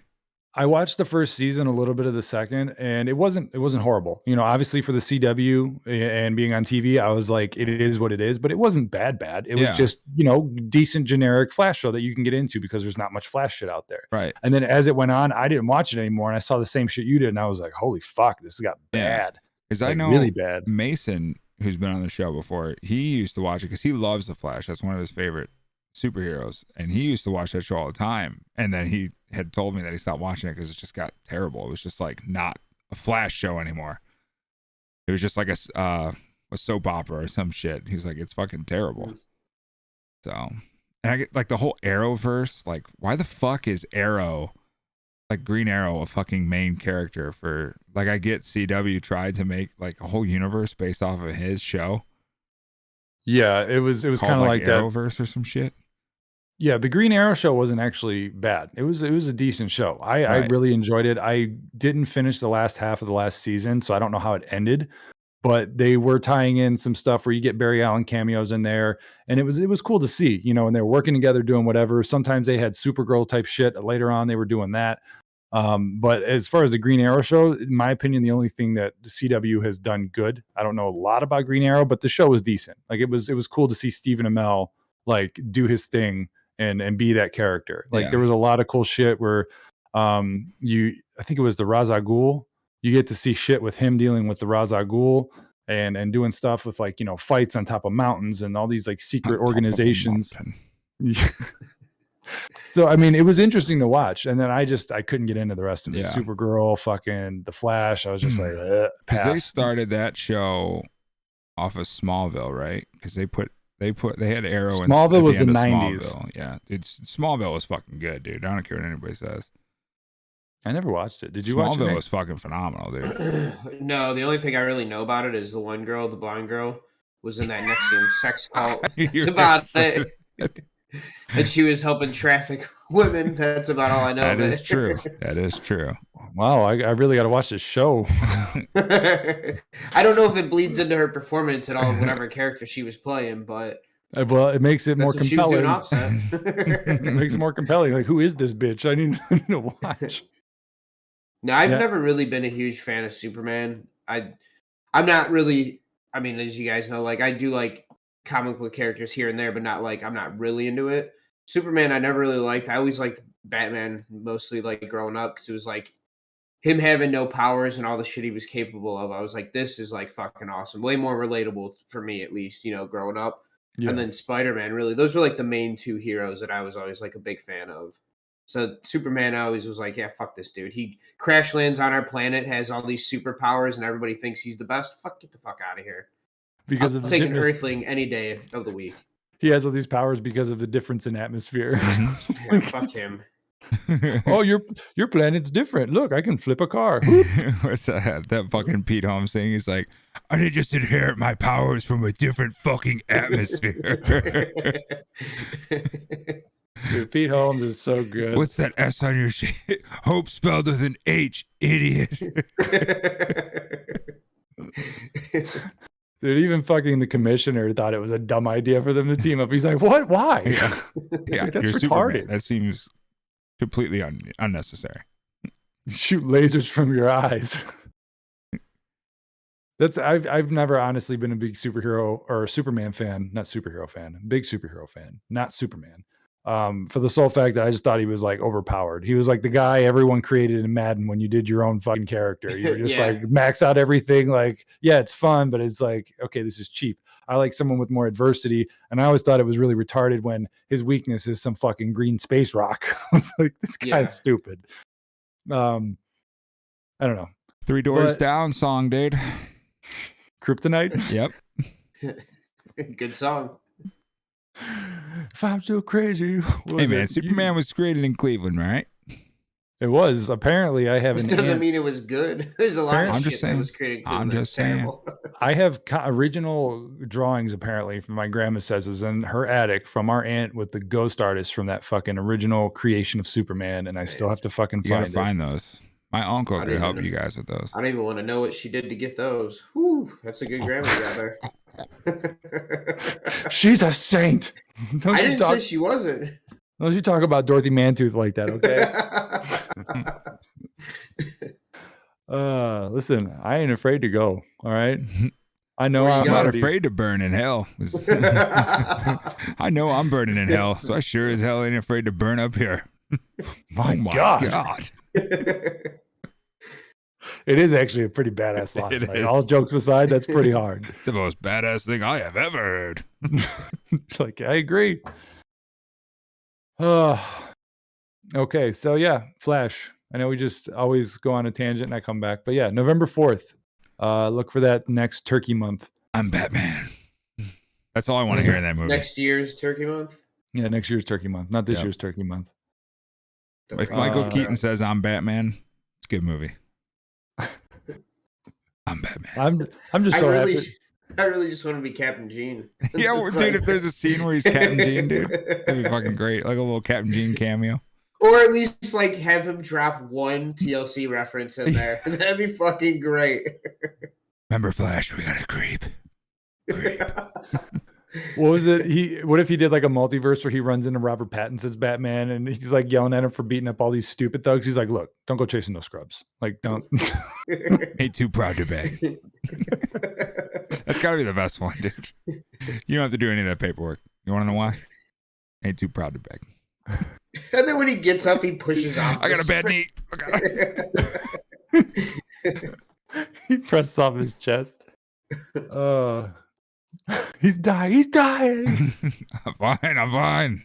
I watched the first season, a little bit of the second, and it wasn't horrible. You know, obviously for the CW and being on TV, I was like, it is what it is, but it wasn't bad. It was just, you know, decent generic Flash show that you can get into because there's not much Flash shit out there.
Right.
And then as it went on, I didn't watch it anymore, and I saw the same shit you did, and I was like, holy fuck, this got bad.
Because I know
really bad.
Mason, who's been on the show before, he used to watch it because he loves the Flash. That's one of his favorite superheroes, and he used to watch that show all the time, and then he had told me that he stopped watching it because it just got terrible. It was just like not a Flash show anymore. It was just like a soap opera or some shit. He's like, it's fucking terrible. So, and I get like the whole Arrowverse, like why the fuck is Arrow, like Green Arrow, a fucking main character for, like, I get CW tried to make like a whole universe based off of his show.
Yeah, it was kind of like that
Arrowverse or some shit.
Yeah, the Green Arrow show wasn't actually bad. It was a decent show. I really enjoyed it. I didn't finish the last half of the last season, so I don't know how it ended. But they were tying in some stuff where you get Barry Allen cameos in there, and it was cool to see, you know, and they were working together doing whatever. Sometimes they had Supergirl type shit. Later on, they were doing that. But as far as the Green Arrow show, in my opinion, the only thing that the CW has done good, I don't know a lot about Green Arrow, but the show was decent. Like it was cool to see Stephen Amell like do his thing and be that character. Like there was a lot of cool shit where I think it was the Ra's al Ghul. You get to see shit with him dealing with the Ra's al Ghul and doing stuff with, like, you know, fights on top of mountains and all these like secret organizations. So I mean, it was interesting to watch, and then I couldn't get into the rest of it. Supergirl, fucking the Flash. I was just like, pass.
They started that show off of Smallville, right? Because they had Arrow.
Smallville was the 90s.
Smallville. Yeah, dude, Smallville was fucking good, dude. I don't care what anybody says.
I never watched it. Did you watch it?
Smallville was fucking phenomenal, dude.
No, the only thing I really know about it is the one girl, the blonde girl, was in that Nexium sex cult. That's about it. And she was helping traffic women. That's about all I know.
That is true. That is true.
Wow, I really got to watch this show.
I don't know if it bleeds into her performance at all, whatever character she was playing, but
well, it makes it more compelling.
She was doing offset.
It makes it more compelling. Like, who is this bitch? I need to watch.
No, I've never really been a huge fan of Superman. I'm not really. I mean, as you guys know, like I do like comic book characters here and there, but not like I'm not really into it. Superman, I never really liked. I always liked Batman, mostly like growing up, because it was like him having no powers and all the shit he was capable of, I was like, this is like fucking awesome. Way more relatable for me, at least, growing up.
Yeah.
And then Spider-Man, really, those were like the main two heroes that I was always like a big fan of. So Superman, I always was like, yeah, fuck this dude. He crash lands on our planet, has all these superpowers, and everybody thinks he's the best. Get the fuck out of here.
Because
I'll take an Earthling any day of the week.
He has all these powers because of the difference in atmosphere.
Yeah, fuck him.
Oh, your planet's different. Look, I can flip a car.
What's that fucking Pete Holmes thing? He's like, I didn't just inherit my powers from a different fucking atmosphere.
Dude, Pete Holmes is so good.
What's that S on your shit? Hope spelled with an H, idiot.
Dude, even fucking the commissioner thought it was a dumb idea for them to team up. He's like, what? Why?
Yeah,
like, that's
you're
retarded.
Superman. That seems completely unnecessary.
Shoot lasers from your eyes. I've never honestly been a big superhero or Superman fan, not superhero fan, big superhero fan, not Superman. For the sole fact that I just thought he was like overpowered. He was like the guy everyone created in Madden when you did your own fucking character. You were just like max out everything. Like, yeah, it's fun, but it's like, okay, this is cheap. I like someone with more adversity. And I always thought it was really retarded when his weakness is some fucking green space rock. I was like, this guy's stupid. I don't know.
3 Doors Down song, dude.
Kryptonite?
Yep.
Good song.
If I'm so crazy.
Hey, man, Superman was created in Cleveland, right?
It was. Apparently, I have
It doesn't mean it was good. There's a lot of shit that was created in Cleveland.
I'm just saying.
I have original drawings, apparently, from my grandma says is in her attic from our aunt with the ghost artist from that fucking original creation of Superman, and I still have to fucking
find those. My uncle could help you guys with those.
I don't even want to know what she did to get those. Whew, that's a good grandma you got there.
She's a saint.
I didn't say she wasn't.
Don't you talk about Dorothy Mantooth like that, okay? Listen, I ain't afraid to go. All right. I know
I'm not afraid to burn in hell. I know I'm burning in hell, so I sure as hell ain't afraid to burn up here.
My God. It is actually a pretty badass line. Like, all jokes aside, that's pretty hard.
It's the most badass thing I have ever heard.
It's like, I agree. Okay, so yeah, Flash. I know we just always go on a tangent and I come back. But yeah, November 4th. Look for that next Turkey Month.
I'm Batman. That's all I want to hear in that movie.
Next year's Turkey Month?
Yeah, next year's Turkey Month. Not this year's Turkey Month.
If Michael Keaton says I'm Batman, it's a good movie. I'm Batman.
I'm just so happy.
I really just want to be Captain Gene.
Yeah, dude, if there's a scene where he's Captain Gene, dude, that'd be fucking great. Like a little Captain Gene cameo.
Or at least like have him drop one TLC reference in there. That'd be fucking great.
Remember Flash, we gotta creep.
What was it? What if he did like a multiverse where he runs into Robert Pattinson's Batman and he's like yelling at him for beating up all these stupid thugs? He's like, look, don't go chasing those scrubs. Like, don't.
Ain't too proud to beg. That's gotta be the best one, dude. You don't have to do any of that paperwork. You wanna know why? Ain't too proud to beg.
And then when he gets up, he pushes off.
I got a bad knee.
He presses off his chest. He's dying. He's dying.
I'm fine.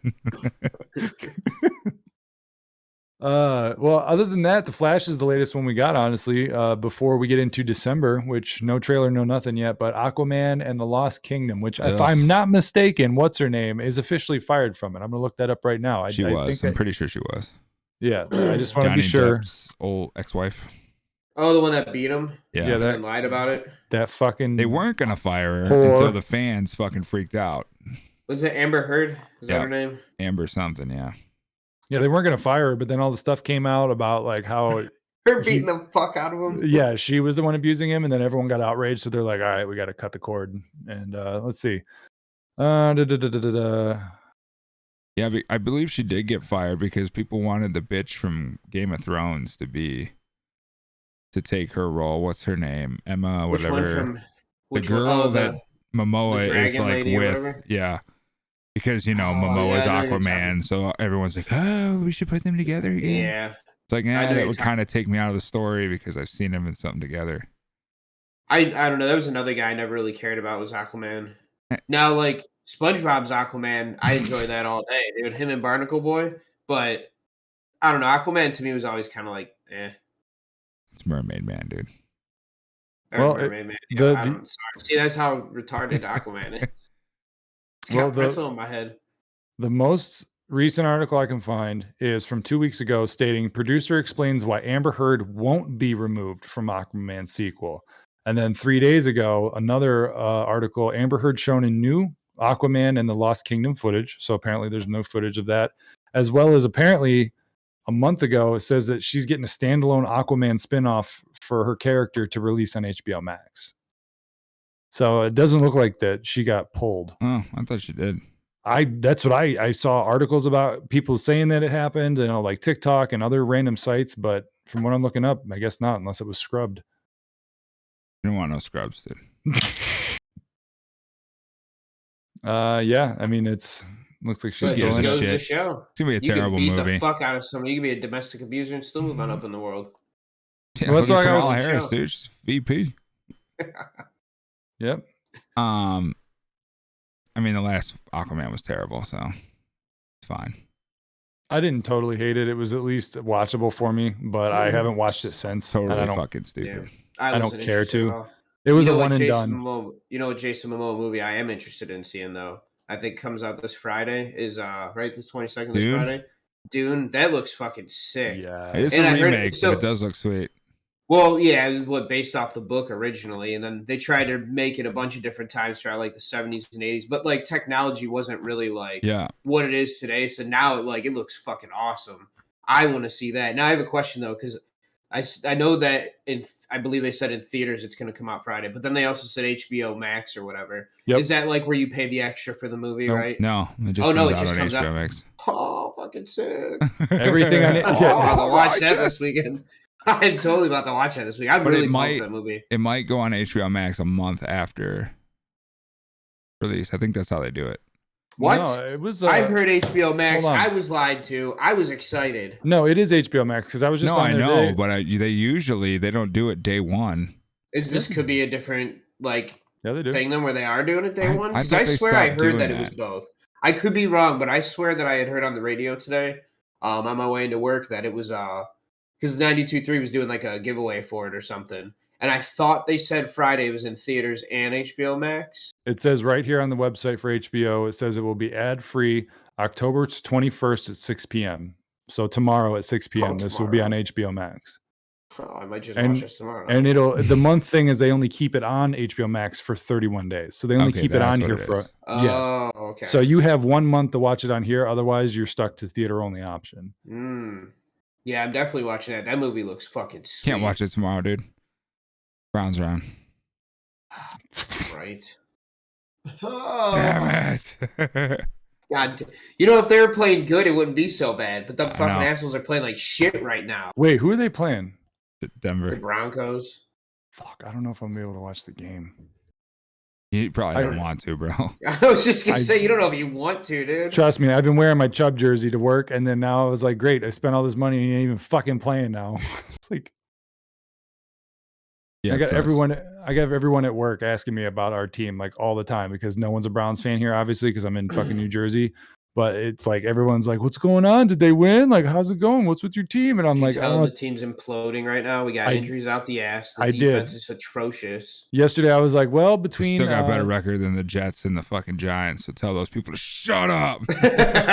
Well, other than that, The Flash is the latest one we got, honestly, before we get into December, which no trailer, no nothing yet, but Aquaman and the Lost Kingdom, which if I'm not mistaken, what's her name is officially fired from it. I'm going to look that up right now.
I'm pretty sure she was.
Yeah. I just want to be sure.
Depp's old ex-wife.
Oh, the one that beat him?
Yeah.
That lied about it?
That fucking...
They weren't going to fire her until the fans fucking freaked out.
Was it Amber Heard? Is that her name?
Amber something, yeah.
Yeah, they weren't going to fire her, but then all the stuff came out about like how...
her beating the fuck out of him?
Yeah, she was the one abusing him, and then everyone got outraged, so they're like, all right, we got to cut the cord. And let's see.
Yeah, I believe she did get fired because people wanted the bitch from Game of Thrones to take her role. What's her name? Emma, whatever. The girl that Momoa is like with. Yeah. Because, Momoa is Aquaman. So everyone's like, oh, we should put them together again.
Yeah.
It's like,
I know
that
you're
would kind of take me out of the story because I've seen them in something together.
I don't know. That was another guy I never really cared about was Aquaman. Now, like SpongeBob's Aquaman, I enjoy that all day, dude. Him and Barnacle Boy, but I don't know. Aquaman to me was always kind of like, eh.
It's Mermaid Man, dude.
Or
Well,
Mermaid Man. Yeah, I don't. Sorry. See, that's how retarded Aquaman is. It's got pretzel in my head.
The most recent article I can find is from 2 weeks ago stating producer explains why Amber Heard won't be removed from Aquaman sequel. And then 3 days ago, another article, Amber Heard shown in new Aquaman and the Lost Kingdom footage. So apparently there's no footage of that. As well as apparently a month ago, it says that she's getting a standalone Aquaman spinoff for her character to release on HBO Max. So it doesn't look like that she got pulled.
Oh, I thought she did.
That's what I saw articles about people saying that it happened, like TikTok and other random sites. But from what I'm looking up, I guess not, unless it was scrubbed.
You don't want no scrubs, dude.
Yeah. I mean, looks like she's
But
still
just
in
goes
it.
to
shit.
show.
It's gonna be a
You can
terrible
beat
movie.
the fuck out of somebody. You can be a domestic abuser and still move on up in the world.
Yeah,
Well, that's
look
why
at
I was
Kamala
on the
Harris,
show.
dude. She's VP.
Yep.
I mean, the last Aquaman was terrible, so it's fine.
I didn't totally hate it. It was at least watchable for me, but I haven't watched it since. and
Totally
I don't,
fucking stupid.
I
don't
wasn't
care
interested
to.
at all.
It was
You
a
know
one
what
and
Jason
done.
Momoa, you know what Jason Momoa movie I am interested in seeing though. I think comes out this Friday is right this 22nd this
Dune?
Friday. Dune, that looks fucking sick.
Yeah.
It's
And
a
I heard-
remake,
so-
but it does look sweet.
Well, yeah, it was based off the book originally, and then they tried to make it a bunch of different times throughout like the 70s and 80s, but like technology wasn't really like
Yeah.
what it is today. So now it looks fucking awesome. I want to see that. Now I have a question though, because I know that I believe they said in theaters it's going to come out Friday, but then they also said HBO Max or whatever.
Yep.
Is that like where you pay the extra for the movie,
Nope.
right?
No, it just
Oh, no,
comes
it
out
just
on
comes
HBO
out.
Max.
Oh, fucking sick.
Everything on it.
Oh,
Yeah.
I'm gonna watch that
Yes.
this weekend. I'm totally about to watch that this week. I'm
But
really
it
pumped
might-
for that movie.
It might go on HBO Max a month after release. I think that's how they do it.
What?
No, it was.
I heard HBO Max.
hold on.
I was lied to. I was excited.
No, it is HBO Max because I was just
No,
on
I
there
know,
today.
but they don't do it day one.
This could be a different like
Yeah, they do.
thing than where they are doing it day
I-
one?
I
Because
thought
I
they
swear I
stopped
heard
doing
that it was
that.
both. I could be wrong, but I swear that I had heard on the radio today, on my way into work, that it was because 92.3 was doing like a giveaway for it or something. And I thought they said Friday was in theaters and HBO Max.
It says right here on the website for HBO, it says it will be ad-free October 21st at 6 p.m. So tomorrow at 6 p.m. This will be on HBO Max.
Oh, I might just
And-
watch this tomorrow.
And the month thing is they only keep it on HBO Max for 31 days. So they only
Okay,
keep it
that's
on
what
here
it
for
is.
yeah.
Oh, okay.
So you have 1 month to watch it on here. Otherwise, you're stuck to theater only option.
Yeah, I'm definitely watching that. That movie looks fucking sweet.
Can't watch it tomorrow, dude. Browns round.
Right. Oh,
Damn it.
God, if they were playing good, it wouldn't be so bad. But the
I
fucking
know.
assholes are playing like shit right now.
Wait, who are they playing?
The
Denver.
Broncos.
Fuck, I don't know if I'm able to watch the game.
You probably
I-
don't want to, bro.
I was just gonna
I-
say, you don't know if you want to, dude.
Trust me, I've been wearing my Chubb jersey to work, and then now I was like, great, I spent all this money and he ain't even fucking playing now. It's like
Yeah,
I
it
got
sucks.
everyone at work asking me about our team like all the time because no one's a Browns fan here, obviously, because I'm in fucking New Jersey. But it's like everyone's like, "What's going on? Did they win? Like, how's it going? What's with your team?" And I'm
Did you
like, "I
tell
don't
them
know."
the team's imploding right now. We got
I-
injuries out the ass. The
I did.
defense is atrocious.
Yesterday, I was like, "Well,
We
between
still got a better record than the Jets and the fucking Giants. So tell those people to shut up.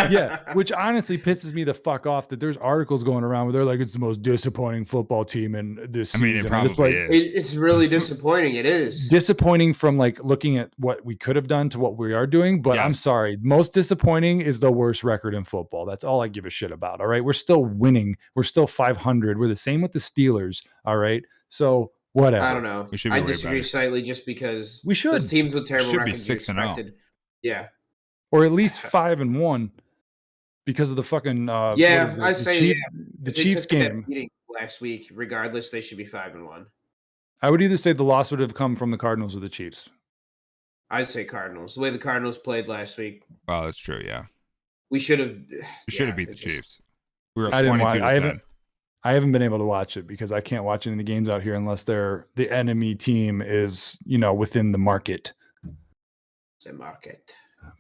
yeah," which honestly pisses me the fuck off that there's articles going around where they're like, "It's the most disappointing football team in this
I mean, it
season." And
probably
it's like,
is.
It's really disappointing. It is.
disappointing from like looking at what we could have done to what we are doing, but I'm
Yes.
sorry, most disappointing is the worst record in football. That's all I give a shit about. All right, we're still winning, we're still 500, we're the same with the Steelers. All right, so whatever.
I don't know.
We should be
I
way
disagree
better.
slightly just because
We should.
those teams with terrible
Should be
records you
6-0.
expected. Yeah.
Or at least 5-1 because of the fucking what
Yeah,
is it?
I'd
the
say,
Chiefs,
yeah.
the
If they
Chiefs
took that
game.
beating last week, regardless, they should be 5-1.
I would either say the loss would have come from the Cardinals or the Chiefs.
I'd say Cardinals. The way the Cardinals played last week,
Well, that's true. Yeah.
we should have.
We should have beat the
it's just-
Chiefs. We were
I didn't
22
watch-
to
I
10.
haven't- I haven't been able to watch it because I can't watch any of the games out here unless the enemy team is, within the market.
The market.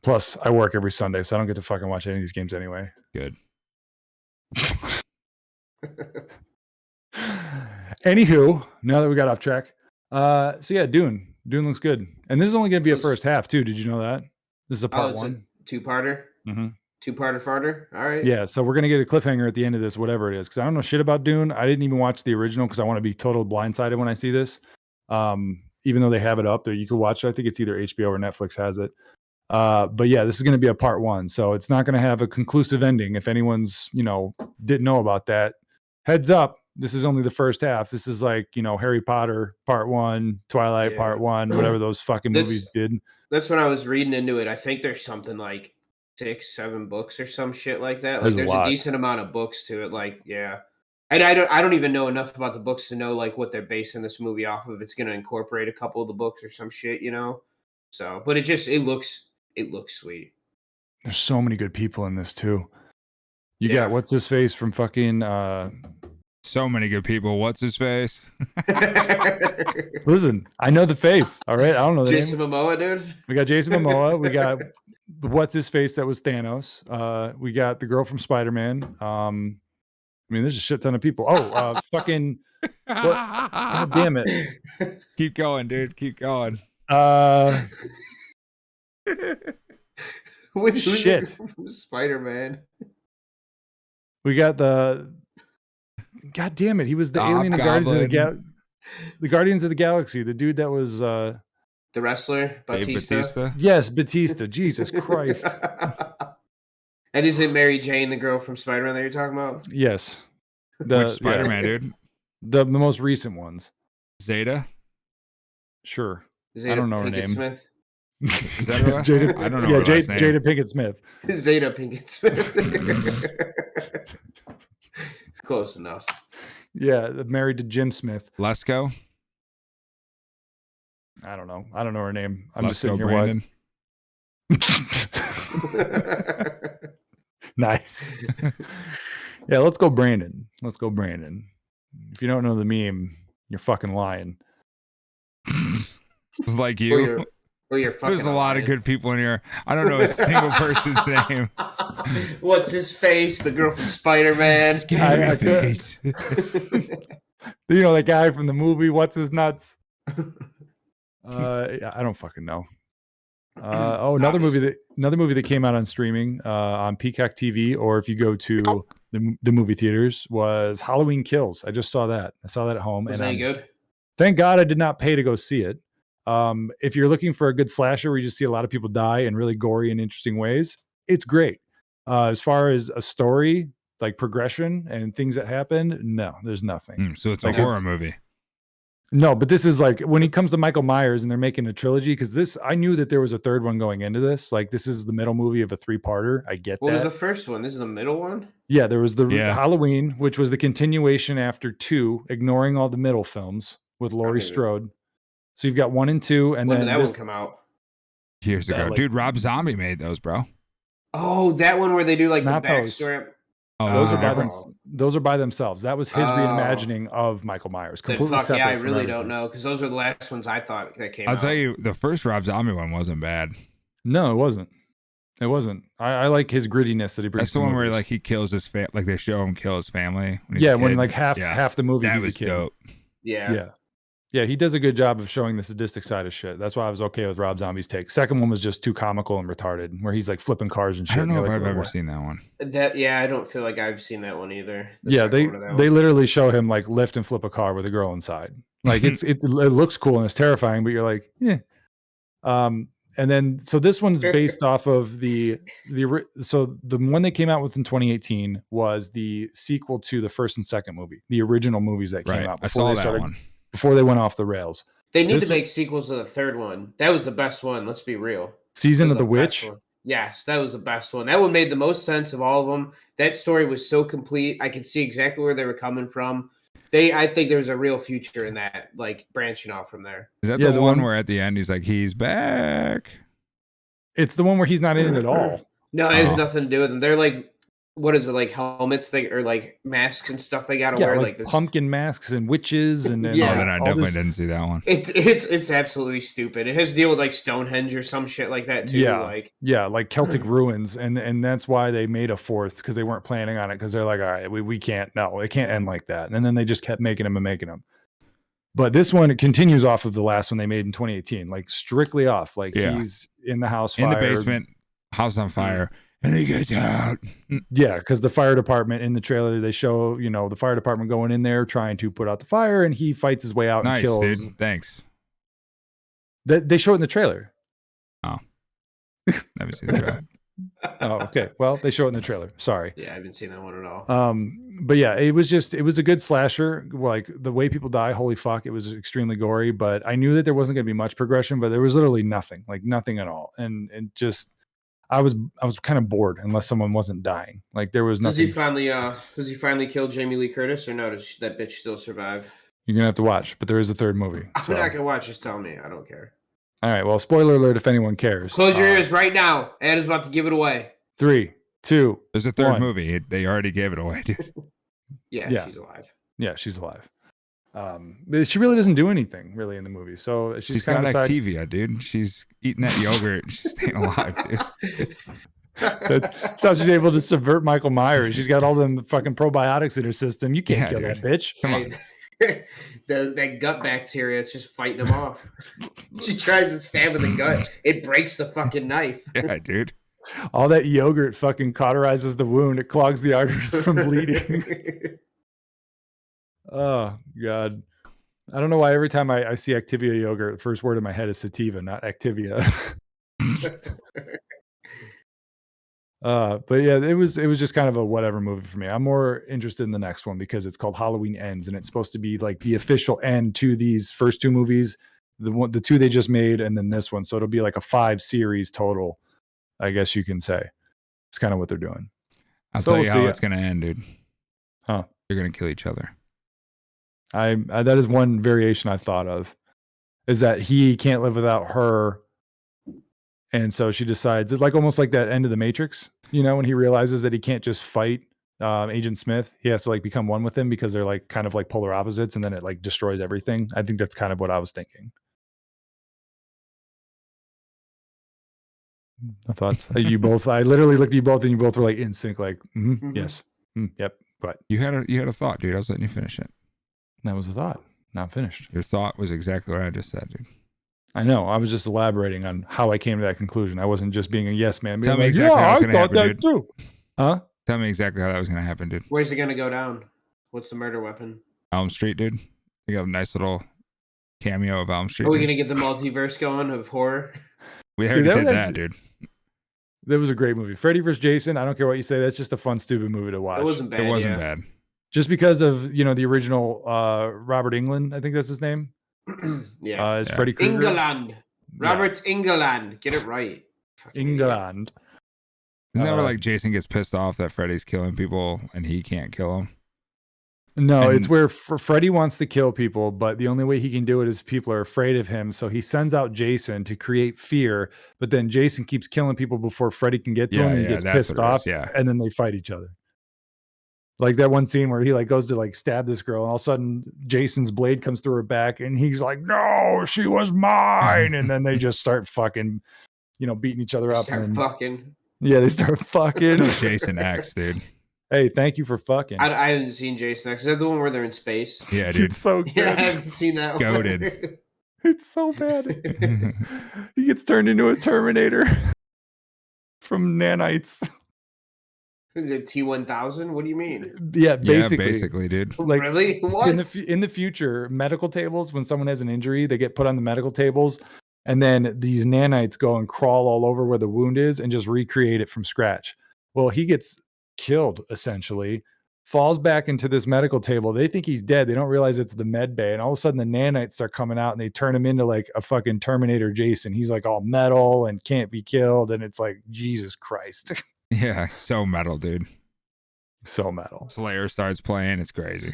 Plus, I work every Sunday, so I don't get to fucking watch any of these games anyway.
Good.
Anywho, now that we got off track, so yeah, Dune looks good, and this is only going to be a first half too. Did you know that? This is a part one,
two-parter.
Mm-hmm.
Two-parter farter. All right.
Yeah, so we're gonna get a cliffhanger at the end of this, whatever it is, because I don't know shit about Dune. I didn't even watch the original because I want to be total blindsided when I see this. Even though they have it up there, you could watch it. I think it's either HBO or Netflix has it. But yeah, this is going to be a part one, so it's not going to have a conclusive ending. If anyone's didn't know about that, heads up. This is only the first half. This is like Harry Potter part one, Twilight part one, whatever those fucking movies did.
That's when I was reading into it. I think there's something like 6-7 books or some shit like that. Like there's a decent amount of books to it. Like yeah, and I don't even know enough about the books to know like what they're basing this movie off of. It's going to incorporate a couple of the books or some shit, So, but it looks sweet.
There's so many good people in this too. You got what's his face from fucking
so many good people. What's his face?
Listen, I know the face. All right, I don't know the
Jason
name.
Momoa, dude.
We got Jason Momoa. We got what's his face that was Thanos. We got the girl from Spider-Man. I mean, there's a shit ton of people. Oh, fucking what? God damn it!
Keep going, dude. Keep going.
With
shit
from Spider-Man.
We got the. God damn it! He was the alien in the Guardians of the Galaxy. The dude that was
the wrestler Batista.
Yes, Batista. Jesus Christ!
And is it Mary Jane, the girl from Spider-Man that you're talking about?
Yes.
Which Spider-Man, dude?
The most recent ones.
Zeta.
Sure.
I don't know her name.
Smith.
Is that her last name? I don't know.
Yeah, Jada Pinkett Smith.
Zeta Pinkett Smith. Close enough.
Yeah, married to Jim Smith.
Lesko.
I don't know her name. I'm just
Lesko
sitting here.
Brandon.
Nice. Yeah, let's go Brandon. If you don't know the meme, you're fucking lying.
Like you.
You're fucking
There's a lot of good people in here. I don't know a single person's name.
What's his face? The girl from Spider-Man.
Scary face.
That guy from the movie. What's his nuts? I don't fucking know. Another movie that came out on streaming on Peacock TV, or if you go to the movie theaters, was Halloween Kills. I just saw that. I saw that at home.
Was that good?
Thank God I did not pay to go see it. If you're looking for a good slasher where you just see a lot of people die in really gory and interesting ways, it's great. As far as a story, like progression and things that happen, no, there's nothing.
So it's a horror movie.
No, but this is like when it comes to Michael Myers and they're making a trilogy, because I knew that there was a third one going into this. Like this is the middle movie of a 3-parter. I get that.
What was the first one? This is the middle one?
Yeah, there was the Halloween, which was the continuation after 2, ignoring all the middle films with Laurie Strode. So you've got 1 and 2, and
when
then
did that one come out?
Years ago. Dude, Rob Zombie made those, bro.
Oh, that one where they do like the
Not
backstory.
Oh, those are by themselves. That was his reimagining of Michael Myers. Completely separate.
Yeah, I really don't know, because those were the last ones I thought that came out.
I'll tell you, the first Rob Zombie one wasn't bad.
No, it wasn't. It wasn't. I like his grittiness that he brings.
That's the one where like he kills his like they show him kill his family.
When like half the movie
that
he's
was
a kid.
Dope.
Yeah, he does a good job of showing the sadistic side of shit. That's why I was okay with Rob Zombie's take. Second one was just too comical and retarded, where he's like flipping cars and shit.
I don't know if I've ever seen that one.
I don't feel like I've seen that one either.
They literally show him like lift and flip a car with a girl inside. Like it looks cool and it's terrifying, but you're like, yeah. And then so this one's based off of the one that came out with in 2018 was the sequel to the first and second movie, the original movies that came out before they went off the rails.
They need to make sequels to the third one. That was the best one. Let's be real.
Season of the Witch.
Yes, that was the best one. That one made the most sense of all of them. That story was so complete. I could see exactly where they were coming from. I think there's a real future in that, like branching off from there.
Is that the one where at the end he's like, he's back?
It's the one where he's not in it at all.
No, it has nothing to do with them. They're like what is it, like helmets or like masks and stuff they gotta
Yeah,
wear,
like
this
pumpkin masks and witches and
Yeah.
Oh, then I
all
definitely
this-
didn't see that one.
It's absolutely stupid. It has to deal with like Stonehenge or some shit like that too.
Yeah.
Like
Yeah, like Celtic ruins, and that's why they made a fourth, because they weren't planning on it, because they're like, all right, we can't, no, it can't end like that. And then they just kept making them and making them. But this one, it continues off of the last one they made in 2018, like strictly off. Like
Yeah.
he's in the house,
In the
fire.
basement, house on fire, and he gets out.
Yeah, because the fire department in the trailer, they show, the fire department going in there trying to put out the fire, and he fights his way out and
Nice,
kills.
dude. Thanks.
They show it in the trailer.
Oh, let me see the trailer.
Oh, okay. Well, they show it in the trailer. Sorry.
yeah, I haven't seen that one at all.
But yeah, it was a good slasher. Like the way people die, holy fuck, it was extremely gory. But I knew that there wasn't going to be much progression, but there was literally nothing, like nothing at all. And just, I was kind of bored unless someone wasn't dying. Like there was
Does
nothing.
he finally kill Jamie Lee Curtis, or no? Does that bitch still survive?
You're gonna have to watch, but there is a third movie.
I'm
So.
not gonna watch. Just tell me. I don't care.
All right. Well, spoiler alert if anyone cares.
Close your ears right now. Ed is about to give it away.
3, 2.
There's a third
One.
movie. They already gave it away, dude.
Yeah, she's alive.
Yeah, she's alive. But she really doesn't do anything really in the movie. So
She's got Activia, dude. She's eating that yogurt. She's staying alive, dude.
That's how she's able to subvert Michael Myers. She's got all them fucking probiotics in her system. You can't kill that bitch.
Come on.
That gut bacteria, it's just fighting them off. She tries to stab in the gut. It breaks the fucking knife.
Yeah, dude.
All that yogurt fucking cauterizes the wound. It clogs the arteries from bleeding. Oh, God. I don't know why every time I see Activia yogurt, the first word in my head is sativa, not Activia. But yeah, it was just kind of a whatever movie for me. I'm more interested in the next one because it's called Halloween Ends, and it's supposed to be like the official end to these first two movies, the two they just made, and then this one. So it'll be like a 5 series total, I guess you can say. It's kind of what they're doing.
I'll tell you how it's gonna end, dude.
Huh?
They're gonna kill each other.
I that is one variation I've thought of, is that he can't live without her. And so she decides, it's like almost like that end of the Matrix, when he realizes that he can't just fight Agent Smith. He has to like become one with him because they're like kind of like polar opposites, and then it like destroys everything. I think that's kind of what I was thinking. No thoughts? You both, I literally looked at you both and you both were like in sync, like, yes, yep. But
you had a thought, dude. I was letting you finish it.
That was a thought. Now I'm finished.
Your thought was exactly what I just said, dude.
I know. I was just elaborating on how I came to that conclusion. I wasn't just being a yes man.
Tell me exactly how it's going to happen, dude.
Too. Huh?
Tell me exactly how that was going to happen, dude.
Where's it gonna go down? What's the murder weapon?
Elm Street, dude. You got a nice little cameo of Elm Street.
Are we
dude.
gonna get the multiverse going of horror?
We already did that, dude.
That was a great movie. Freddy vs. Jason. I don't care what you say. That's just a fun, stupid movie to watch.
It wasn't bad.
It wasn't bad.
Just because of the original Robert Englund. I think that's his name.
Yeah.
Is Freddy Krueger.
England. Robert England. Get it right.
England.
Isn't that where like Jason gets pissed off that Freddy's killing people and he can't kill them?
No, it's where Freddy wants to kill people, but the only way he can do it is people are afraid of him. So he sends out Jason to create fear, but then Jason keeps killing people before Freddy can get to him, and he gets pissed off, and then they fight each other. Like that one scene where he like goes to like stab this girl, and all of a sudden Jason's blade comes through her back, and he's like, "No, she was mine!" And then they just start fucking, beating each other up. Yeah, they start fucking.
Jason X, dude.
Hey, thank you for fucking.
I haven't seen Jason X. Is that the one where they're in space?
Yeah, dude.
It's so good.
Yeah, I haven't seen that
Goated.
one.
It's so bad. He gets turned into a Terminator from nanites.
Is it T-1000? What do you mean?
Yeah, basically.
Yeah, basically, dude.
Like,
really? What?
In the future, medical tables, when someone has an injury, they get put on the medical tables, and then these nanites go and crawl all over where the wound is and just recreate it from scratch. Well, he gets killed, essentially, falls back into this medical table. They think he's dead. They don't realize it's the med bay. And all of a sudden the nanites start coming out and they turn him into like a fucking Terminator Jason. He's like all metal and can't be killed. And it's like, Jesus Christ.
Yeah, so metal, dude.
So metal.
Slayer starts playing. It's crazy.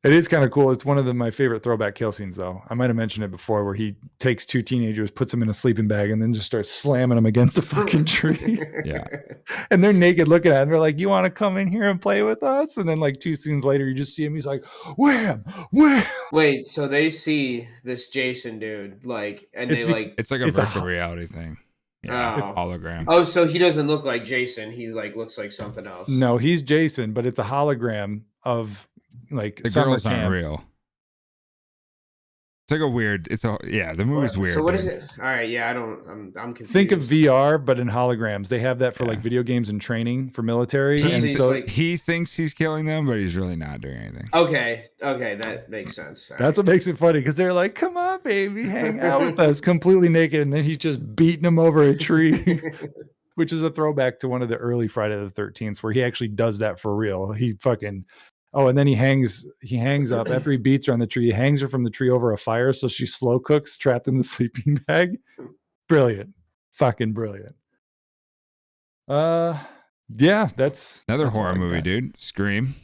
It is kind of cool. It's one of my favorite throwback kill scenes, though. I might have mentioned it before, where he takes two teenagers, puts them in a sleeping bag, and then just starts slamming them against a fucking tree.
Yeah.
And they're naked looking at him. They're like, "You want to come in here and play with us?" And then like 2 scenes later, you just see him. He's like, "Wham, wham."
Wait, so they see this Jason dude, like, and
It's
they
bec-
like,
It's like a
It's a
virtual
ho-
reality thing. Yeah.
Oh.
Hologram.
oh, so he doesn't look like Jason. He like looks like something else.
No, he's Jason, but it's a hologram of like
The
summer
girls aren't
camp.
real. It's like a weird. The movie's weird.
So what
dude.
is it? All right, yeah, I'm confused.
Think of VR, but in holograms. They have that for like
Yeah.
video games and training for military.
He's-
And
he's
so
like-
He thinks he's killing them, but he's really not doing anything.
Okay, that makes sense. All
that's what makes it funny because they're like, "Come on, baby, hang out with us," completely naked, and then he's just beating them over a tree,
right.
which is a throwback to one of the early Friday the 13th, where he actually does that for real. He fucking and then he hangs up after he beats her on the tree. He hangs her from the tree over a fire, so she slow cooks, trapped in the sleeping bag. Brilliant, fucking brilliant. Yeah, that's
Another
that's what I
horror movie,
got.
dude. Scream.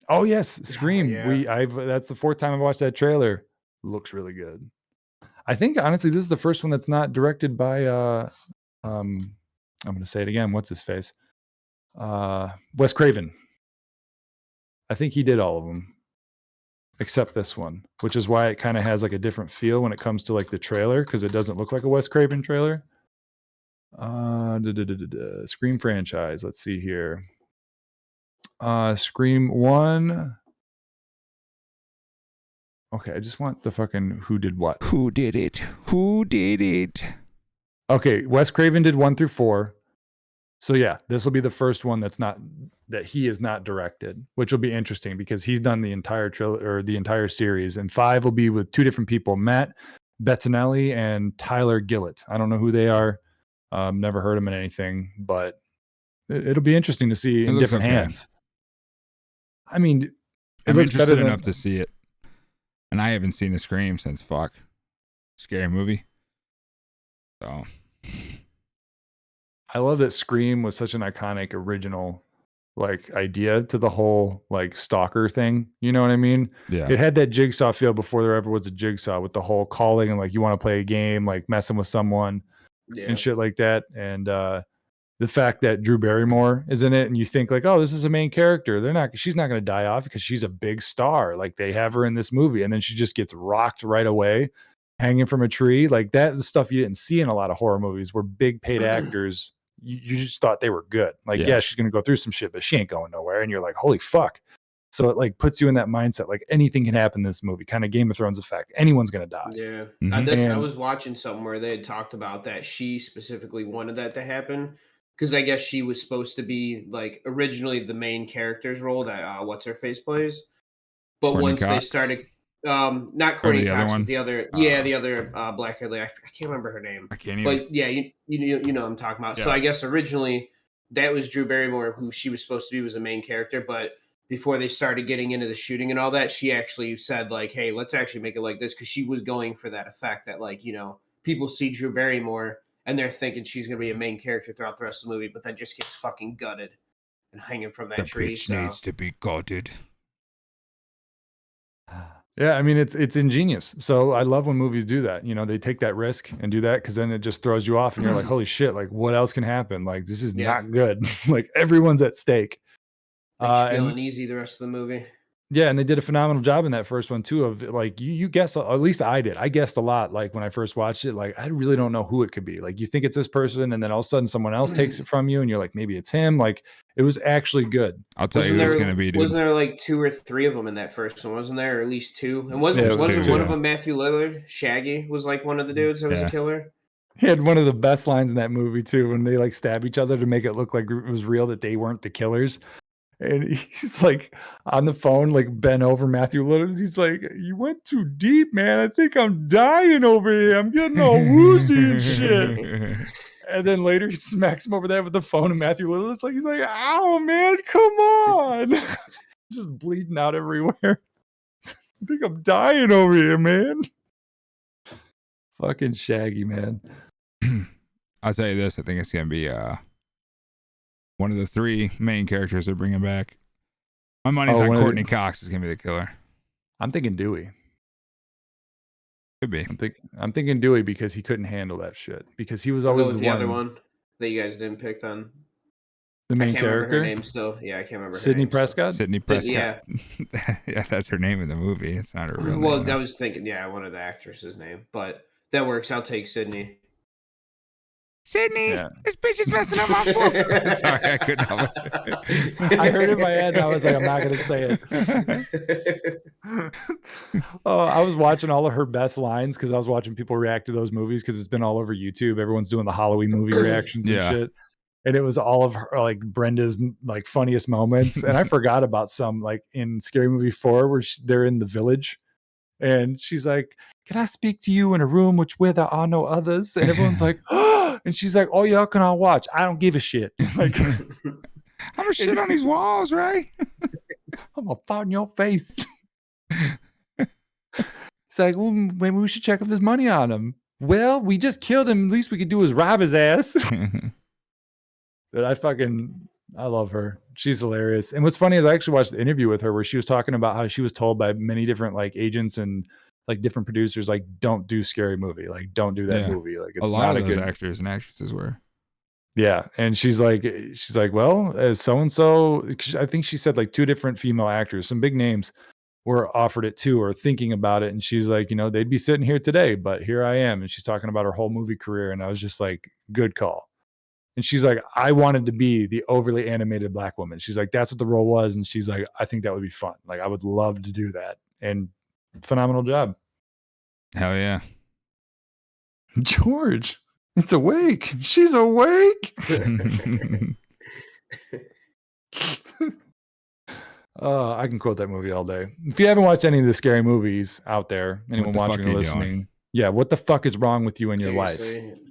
Oh yes, Scream.
yeah.
That's the 4th time I've watched that trailer. Looks really good. I think honestly, this is the first one that's not directed by I'm gonna say it again. What's his face? Wes Craven. I think he did all of them. Except this one, which is why it kind of has like a different feel when it comes to like the trailer, because it doesn't look like a Wes Craven trailer. Scream franchise. Let's see here. Scream 1. Okay, I just want the fucking who did what.
Who did it? Who did it?
Okay, Wes Craven did 1 through 4. So yeah, this will be the first one that he is not directed, which will be interesting because he's done the entire the entire series, and 5 will be with 2 different people, Matt Bettinelli and Tyler Gillett. I don't know who they are. Never heard them in anything, but it'll be interesting to see in different hands. I mean,
I'm
looks
interested
better
enough to see it, and I haven't seen a Scream since Scary Movie. So
I love that Scream was such an iconic original like idea to the whole like stalker thing. You know what I mean?
yeah,
It had that Jigsaw feel before there ever was a Jigsaw, with the whole calling and like you want to play a game, like messing with someone
Yeah.
and shit like that. And the fact that Drew Barrymore is in it, and you think like, oh, this is a main character. She's not going to die off because she's a big star. Like they have her in this movie, and then she just gets rocked right away, hanging from a tree. Like that is stuff you didn't see in a lot of horror movies, where big paid actors. You just thought they were good. Like, yeah, she's going to go through some shit, but she ain't going nowhere. And you're like, holy fuck. So it like puts you in that mindset. Like anything can happen in this movie, kind of Game of Thrones effect. Anyone's going to die.
Yeah.
Mhm.
I was watching something where they had talked about that she specifically wanted that to happen because I guess she was supposed to be like originally the main character's role that what's her face plays. But
Courtney
once they
Cox?
started not Courtney
the other
Cox,
one?
but the other black haired lady. I can't remember her name.
I can't even.
But yeah, you know what I'm talking about. So
Yeah.
I guess originally that was Drew Barrymore, who she was supposed to be, was the main character. But before they started getting into the shooting and all that, she actually said like, "Hey, let's actually make it like this," because she was going for that effect that like people see Drew Barrymore and they're thinking she's gonna be a main character throughout the rest of the movie, but then just gets fucking gutted and hanging from that
the
tree.
bitch
So
needs to be gutted.
Yeah, I mean it's ingenious. So I love when movies do that. They take that risk and do that because then it just throws you off, and you're like, holy shit! Like what else can happen? Like this is not good. Like everyone's at stake.
makes you feel uneasy the rest of the movie.
Yeah, and they did a phenomenal job in that first one too. Of like you guess, at least I did. I guessed a lot. Like when I first watched it, like I really don't know who it could be. Like you think it's this person, and then all of a sudden someone else takes it from you, and you're like, maybe it's him. Like it was actually good.
I'll tell you who it's gonna be, dude.
Wasn't there like 2 or 3 of them in that first one? Wasn't there, or at least 2? And wasn't
Yeah, it was
one
two.
of them Matthew Lillard? Shaggy was like one of the dudes that was a killer.
He had one of the best lines in that movie too, when they like stab each other to make it look like it was real, that they weren't the killers. And he's like on the phone, like bent over Matthew Lillard. He's like, "You went too deep, man. I think I'm dying over here. I'm getting all woozy and shit." And then later he smacks him over the head with the phone, and Matthew Lillard's like, he's like, "Ow, man, come on." Just bleeding out everywhere. I think I'm dying over here, man. Fucking Shaggy, man.
I'll tell you this. I think it's gonna be one of the 3 main characters they're bringing back. My money's on Courtney Cox is gonna be the killer.
I'm thinking Dewey.
Could be.
I'm thinking Dewey because he couldn't handle that shit. Because he was
I'll go
always
with the other one that you guys didn't pick on.
The
I
main
can't remember her
character.
name still. Yeah, I can't remember her
Sydney
name.
Prescott.
Sydney Prescott.
Yeah.
Yeah, that's her name in the movie. It's not her real name.
Well, I was thinking, one of the actresses' name, but that works. I'll take Sydney.
Sydney,
Yeah.
this bitch is messing up my foot. Sorry, I couldn't help it.
I heard it in my head and I was like, I'm not going to say it. Oh, I was watching all of her best lines because I was watching people react to those movies because it's been all over YouTube. Everyone's doing the Halloween movie reactions and shit. And it was all of her, like Brenda's like funniest moments. And I forgot about some like in Scary Movie 4 where they're in the village and she's like, can I speak to you in a room where there are no others? And everyone's like, oh, and she's like, oh, y'all can all watch. I don't give a shit. Like,
I'm gonna shit on these walls, right?
I'm gonna fart in your face. It's like, well, maybe we should check if there's money on him. Well, we just killed him. At least we could do is rob his ass. Dude, I love her. She's hilarious. And what's funny is I actually watched the interview with her where she was talking about how she was told by many different like agents and like different producers, like, don't do Scary Movie. Like, don't do that movie. Like, it's
a lot
not
of
a
those
good
actors and actresses were.
Yeah. And she's like, well, as so-and-so, I think she said like 2 different female actors, some big names were offered it too, or thinking about it. And she's like, they'd be sitting here today, but here I am. And she's talking about her whole movie career. And I was just like, good call. And she's like, I wanted to be the overly animated black woman. She's like, that's what the role was. And she's like, I think that would be fun. Like, I would love to do that. And phenomenal job.
Hell yeah.
George, it's awake. She's awake. I can quote that movie all day. If you haven't watched any of the Scary Movies out there, anyone watching or listening, what the fuck is wrong with you in your life?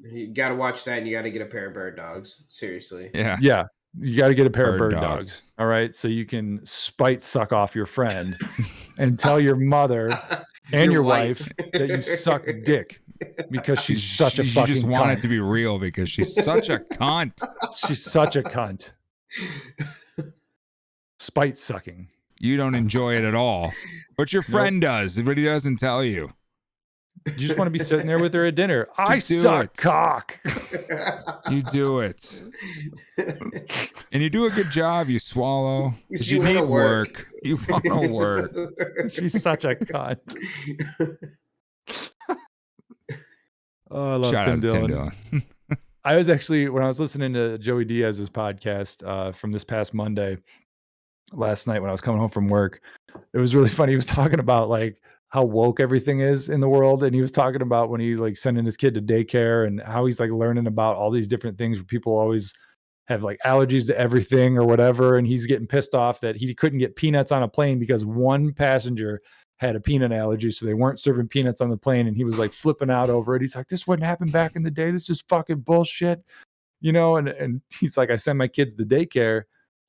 You got to watch that and you got to get a pair of bird dogs. Seriously.
Yeah.
Yeah. You got to get a pair of bird dogs. All right. So you can spite suck off your friend and tell your mother and your wife that you suck dick because she's such a fucking cunt.
You just want it to be real because she's such a cunt.
She's such a cunt. Spite sucking.
You don't enjoy it at all, but your friend does, but he doesn't tell you.
You just want to be sitting there with her at dinner. I suck cock.
You do it. And you do a good job. You swallow. Because you need work. You want to work.
She's such a cunt. Oh, I love Tim Dillon. I was actually, when I was listening to Joey Diaz's podcast from this past Monday, last night when I was coming home from work, it was really funny. He was talking about like how woke everything is in the world. And he was talking about when he's like sending his kid to daycare and how he's like learning about all these different things where people always have like allergies to everything or whatever. And he's getting pissed off that he couldn't get peanuts on a plane because one passenger had a peanut allergy. So they weren't serving peanuts on the plane. And he was like flipping out over it. He's like, this wouldn't happen back in the day. This is fucking bullshit, and he's like, I send my kids to daycare.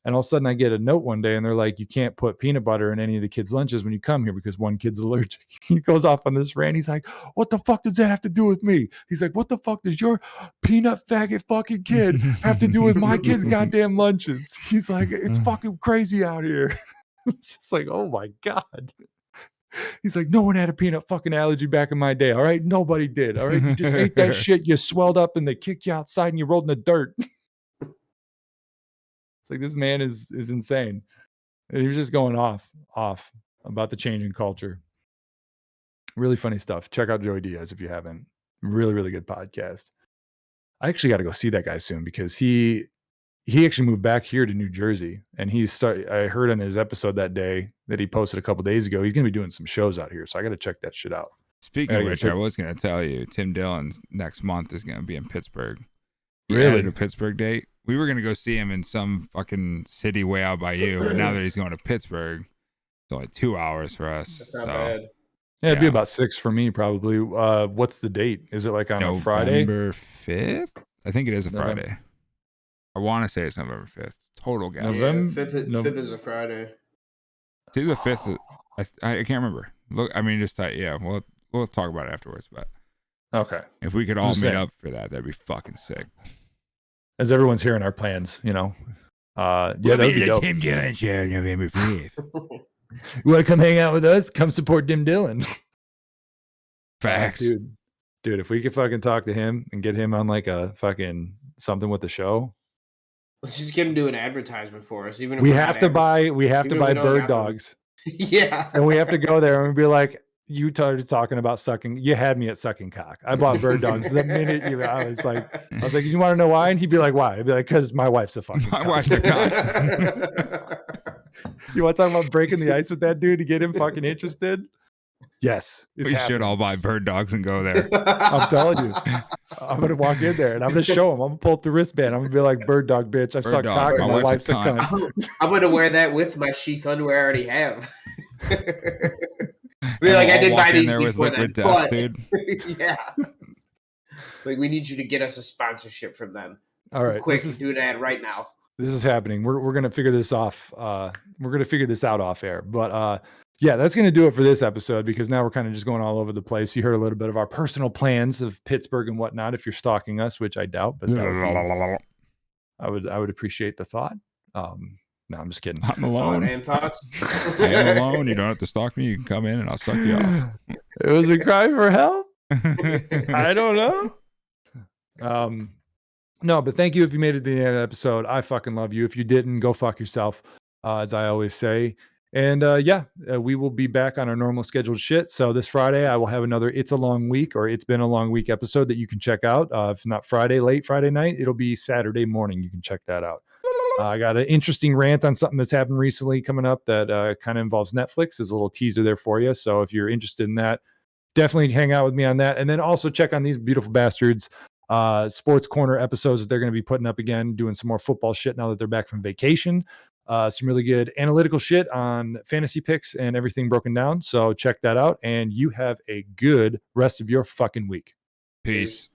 And all of a sudden I get a note one day and they're like, you can't put peanut butter in any of the kids' lunches when you come here because one kid's allergic. He goes off on this rant. He's like, what the fuck does that have to do with me? He's like, what the fuck does your peanut faggot fucking kid have to do with my kids' goddamn lunches? He's like, it's fucking crazy out here. It's just like, oh my God. He's like, no one had a peanut fucking allergy back in my day. All right. Nobody did. All right. You just ate that shit. You swelled up and they kicked you outside and you rolled in the dirt. It's like, this man is insane. And he was just going off about the change in culture. Really funny stuff. Check out Joey Diaz if you haven't. Really, really good podcast. I actually got to go see that guy soon because he actually moved back here to New Jersey. And I heard on his episode that day that he posted a couple days ago, he's going to be doing some shows out here. So I got to check that shit out.
Speaking of which, I was going to tell you, Tim Dillon's next month is going to be in Pittsburgh.
Really?
A Pittsburgh date. We were going to go see him in some fucking city way out by you. But now that he's going to Pittsburgh, it's only 2 hours for us.
That's not bad.
Yeah, it'd be about 6 for me probably. What's the date? Is it like on a Friday?
November 5th? I think it is a Friday. I want to say it's November 5th. Total guess.
November 5th is a Friday.
It's either 5th. I can't remember. Look, I mean, just we'll talk about it afterwards. But
okay,
if we could all meet up for that, that'd be fucking sick.
As everyone's hearing our plans, that would be dope.
Tim Dillon show November 5th.
You want to come hang out with us? Come support Dim Dillon.
Facts.
Dude, if we could fucking talk to him and get him on like a fucking something with the show.
Let's just get him to do an advertisement for us. Even if
We
we're
have
not
to buy
even if we don't
bird
got them.
dogs.
Yeah.
And we have to go there and be like, you started talking about sucking. You had me at sucking cock. I bought bird dogs the minute I was like, you want to know why? And he'd be like, why? I'd be like, because my wife's a fucking
My
cock.
wife's a cock.
You want to talk about breaking the ice with that dude to get him fucking interested? Yes.
We should all buy bird dogs and go there.
I'm telling you. I'm going to walk in there and I'm going to show him. I'm going to pull up the wristband. I'm going to be like, bird dog, bitch. I suck
dog.
cock and
My
my
wife's
wife's a cunt.
I'm gonna wear that with my sheath underwear I already have. Be like, I did buy these before that, but dude. Yeah. Like, we need you to get us a sponsorship from them.
All right,
quick, do that right now.
This is happening. We're gonna figure this off. We're gonna figure this out off air. But yeah, that's gonna do it for this episode because now we're kind of just going all over the place. You heard a little bit of our personal plans of Pittsburgh and whatnot. If you're stalking us, which I doubt, but I would appreciate the thought. No, I'm just kidding.
I'm alone.
And thoughts.
I am alone. You don't have to stalk me. You can come in and I'll suck you off.
It was a cry for help. I don't know. No, but thank you if you made it to the end of the episode. I fucking love you. If you didn't, go fuck yourself, as I always say. And we will be back on our normal scheduled shit. So this Friday, I will have another It's a Long Week or It's Been a Long Week episode that you can check out. If not Friday, late Friday night, it'll be Saturday morning. You can check that out. I got an interesting rant on something that's happened recently coming up that kind of involves Netflix. There's a little teaser there for you. So if you're interested in that, definitely hang out with me on that. And then also check on these beautiful bastards Sports Corner episodes that they're going to be putting up again, doing some more football shit now that they're back from vacation. Some really good analytical shit on fantasy picks and everything broken down. So check that out. And you have a good rest of your fucking week.
Peace.